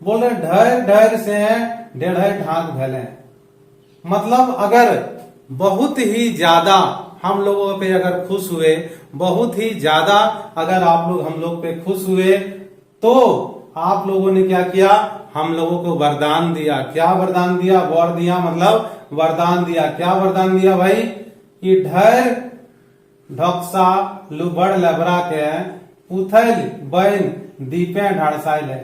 बोले धैर्य धैर्य से ढेढ़ाई ढाक भेले, मतलब अगर बहुत ही ज्यादा हम लोगों पे अगर खुश हुए, बहुत ही ज्यादा अगर आप लोग हम लोग पे खुश हुए, तो आप लोगों ने क्या किया, हम लोगों को वरदान दिया। क्या वरदान दिया, वर दिया मतलब वरदान दिया। क्या वरदान दिया भाई, कि ढैर ढक्सा लुबड़ लबरा के पुथल बैन दीपे ढड़साई ले।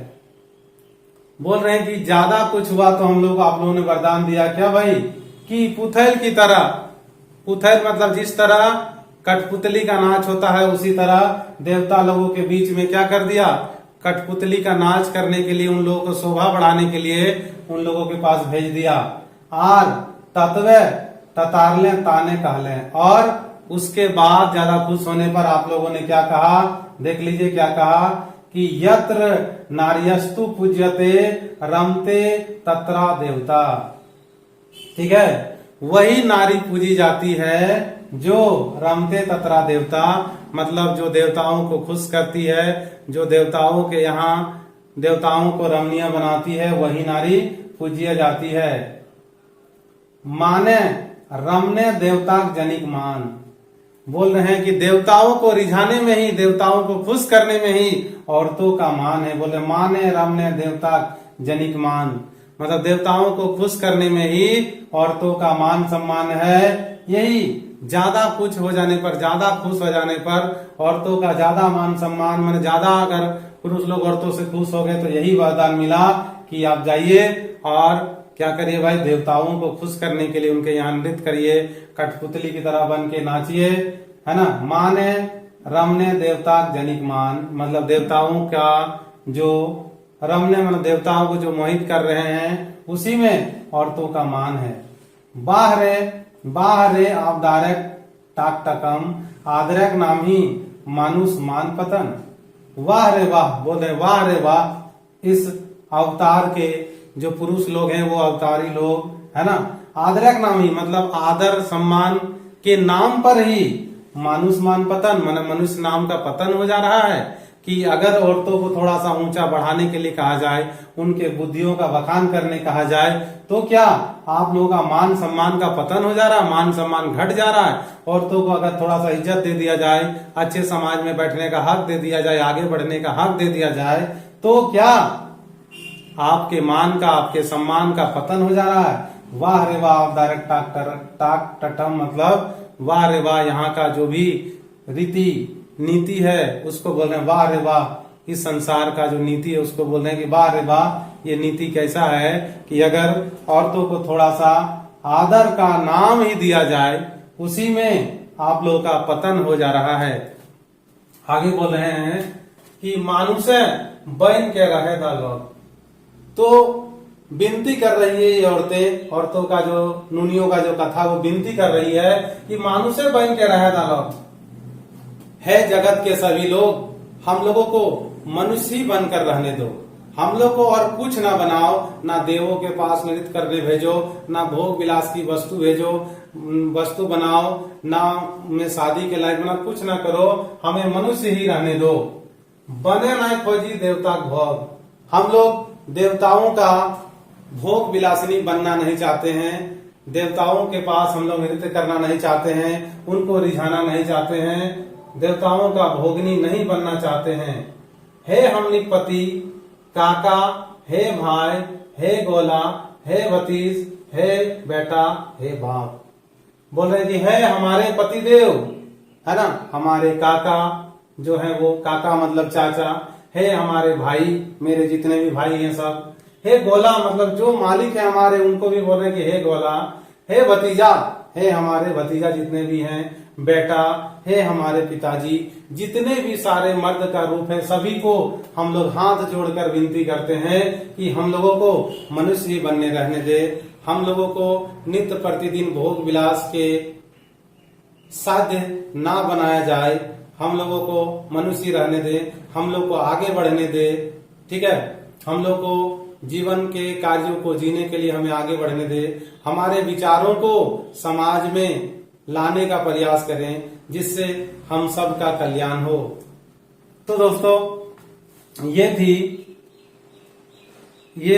बोल रहे हैं कि ज्यादा कुछ हुआ तो हम लोग आप लोगों ने वरदान दिया। क्या भाई, कि पुथल की तरह, पुथल मतलब जिस तरह कठपुतली का नाच होता है, उसी तरह देवता लोगों के बीच में क्या कर दिया, कठपुतली का नाच करने के लिए, उन लोगों को शोभा बढ़ाने के लिए उन लोगों के पास भेज दिया। आर तत्वे ततारले ताने कहले, और उसके बाद ज्यादा खुश होने पर आप लोगों ने क्या कहा, देख लीजिए क्या कहा, कि यत्र नार्यस्तु पूज्यते रमते तत्रा देवता। ठीक है, वही नारी पूजी जाती है जो रमते तत्रा देवता, मतलब जो देवताओं को खुश करती है, जो देवताओं के यहाँ देवताओं को रमणीय बनाती है, वही नारी पूजिया जाती है। माने रमने देवता जनिक मान। बोल रहे हैं कि देवताओं को रिझाने में ही, देवताओं को खुश करने में ही औरतों का मान है। बोले माने रमने देवता जनिक मान, मतलब देवताओं को खुश करने में ही औरतों का मान सम्मान है। यही ज्यादा कुछ हो जाने पर, ज्यादा खुश हो जाने पर औरतों का ज्यादा मान सम्मान, मैंने ज्यादा अगर पुरुष लोग औरतों से खुश हो गए तो यही वरदान मिला कि आप जाइए और क्या करिए भाई, देवताओं को खुश करने के लिए उनके यहाँ नृत्य करिए, कठपुतली की तरह बन के नाचिए, है ना। माने रमने देवता जनिक मान, मतलब देवताओं का जो रमने, मतलब देवताओं को जो मोहित कर रहे हैं, उसी में औरतों का मान है। बाहरे आवदारक टाक टकम आदरक नाम ही मानुष मान पतन। वाह रे वाह, बोले वाह रे वाह, इस अवतार के जो पुरुष लोग हैं वो अवतारी लोग, है ना। आदरक नाम ही मतलब आदर सम्मान के नाम पर ही मानुष मान पतन, माने मनुष्य नाम का पतन हो जा रहा है। कि अगर औरतों को थोड़ा सा ऊंचा बढ़ाने के लिए कहा जाए, उनके बुद्धियों का बखान करने कहा जाए, तो क्या आप लोगों का मान सम्मान का पतन हो जा रहा है, मान सम्मान घट जा रहा है। औरतों को अगर थोड़ा सा इज्जत दे दिया जाए, अच्छे समाज में बैठने का हक दे दिया जाए, आगे बढ़ने का हक दे दिया जाए, तो क्या आपके मान का, आपके सम्मान का पतन हो जा रहा है। वाह रे वाह, डायरेक्ट टाक टटम मतलब वाह रे वाह, यहाँ का जो भी रीति नीति है उसको बोल रहे हैं वाह रे वाह। इस संसार का जो नीति है उसको बोल रहे हैं कि वाह रे वाह। ये नीति कैसा है कि अगर औरतों को थोड़ा सा आदर का नाम ही दिया जाए, उसी में आप लोगों का पतन हो जा रहा है। आगे बोल रहे हैं कि मानुषे बन के रहे लोग, तो विनती कर रही है ये औरतें, औरतों का जो नुनियों का जो कथा वो विनती कर रही है कि मानुषे बन के रहे लोग, है जगत के सभी लोग, हम लोगों को मनुष्य ही बनकर रहने दो, हम लोग को और कुछ ना बनाओ, ना देवों के पास नृत्य करने भेजो, ना भोग विलास की वस्तु भेजो, वस्तु बनाओ, ना में शादी के लायक बना, कुछ ना करो, हमें मनुष्य ही रहने दो। बने ना खोजी देवता भोग, हम लोग देवताओं का भोग विलासनी बनना नहीं चाहते हैं, देवताओं के पास हम लोग नृत्य करना नहीं चाहते हैं, उनको रिझाना नहीं चाहते हैं, देवताओं का भोगनी नहीं बनना चाहते हैं। हे हमनी पति काका, हे भाई, हे गोला, हे भतीज, हे बेटा, हे बाप। बोल रहे कि है हमारे पति देव, है ना, हमारे काका जो है वो काका मतलब चाचा, है हमारे भाई, मेरे जितने भी भाई हैं सब, हे गोला मतलब जो मालिक है हमारे, उनको भी बोल रहे कि हे गोला, हे भतीजा, हे हमारे भतीजा जितने भी हैं, बेटा, हे हमारे पिताजी, जितने भी सारे मर्द का रूप है, सभी को हम लोग हाथ जोड़कर विनती करते हैं कि हम लोगों को मनुष्य ही बनने रहने दे, हम लोगों को नित्य प्रतिदिन भोग विलास के साध्य ना बनाया जाए, हम लोगों को मनुष्य रहने दे, हम लोग को आगे बढ़ने दे। ठीक है, हम लोग को जीवन के कार्यों को जीने के लिए हमें आगे बढ़ने दे, हमारे विचारों को समाज में लाने का प्रयास करें जिससे हम सब का कल्याण हो। तो दोस्तों ये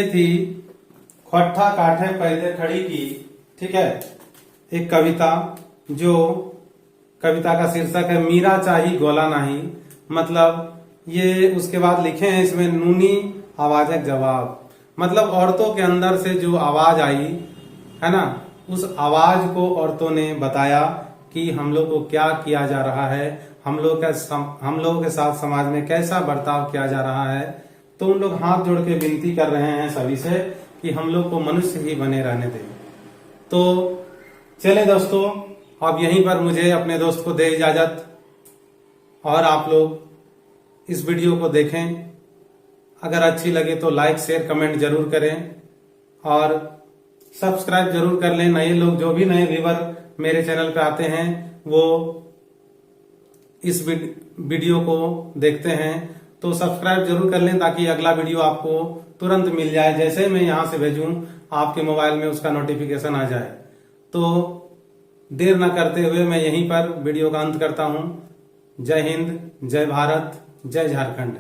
थी खट्टा काठे पैदे खड़ी की, ठीक है, एक कविता, जो कविता का शीर्षक है मीरा चाही गोला नहीं। मतलब ये उसके बाद लिखे हैं इसमें नूनी आवाज जवाब, मतलब औरतों के अंदर से जो आवाज आई है ना, उस आवाज को औरतों ने बताया कि हम लोग को क्या किया जा रहा है, हम लोगों के साथ समाज में कैसा बर्ताव किया जा रहा है। तो उन लोग हाथ जोड़ के विनती कर रहे हैं सभी से कि हम लोग को मनुष्य ही बने रहने दें। तो चले दोस्तों, अब यहीं पर मुझे अपने दोस्त को दे इजाजत, और आप लोग इस वीडियो को देखें, अगर अच्छी लगे तो लाइक शेयर कमेंट जरूर करें और सब्सक्राइब जरूर कर लें। नए लोग, जो भी नए व्यूअर मेरे चैनल पे आते हैं, वो इस वीडियो को देखते हैं तो सब्सक्राइब जरूर कर लें ताकि अगला वीडियो आपको तुरंत मिल जाए, जैसे मैं यहां से भेजूं आपके मोबाइल में उसका नोटिफिकेशन आ जाए। तो देर न करते हुए मैं यहीं पर वीडियो का अंत करता हूं। जय हिंद, जय भारत, जय झारखंड।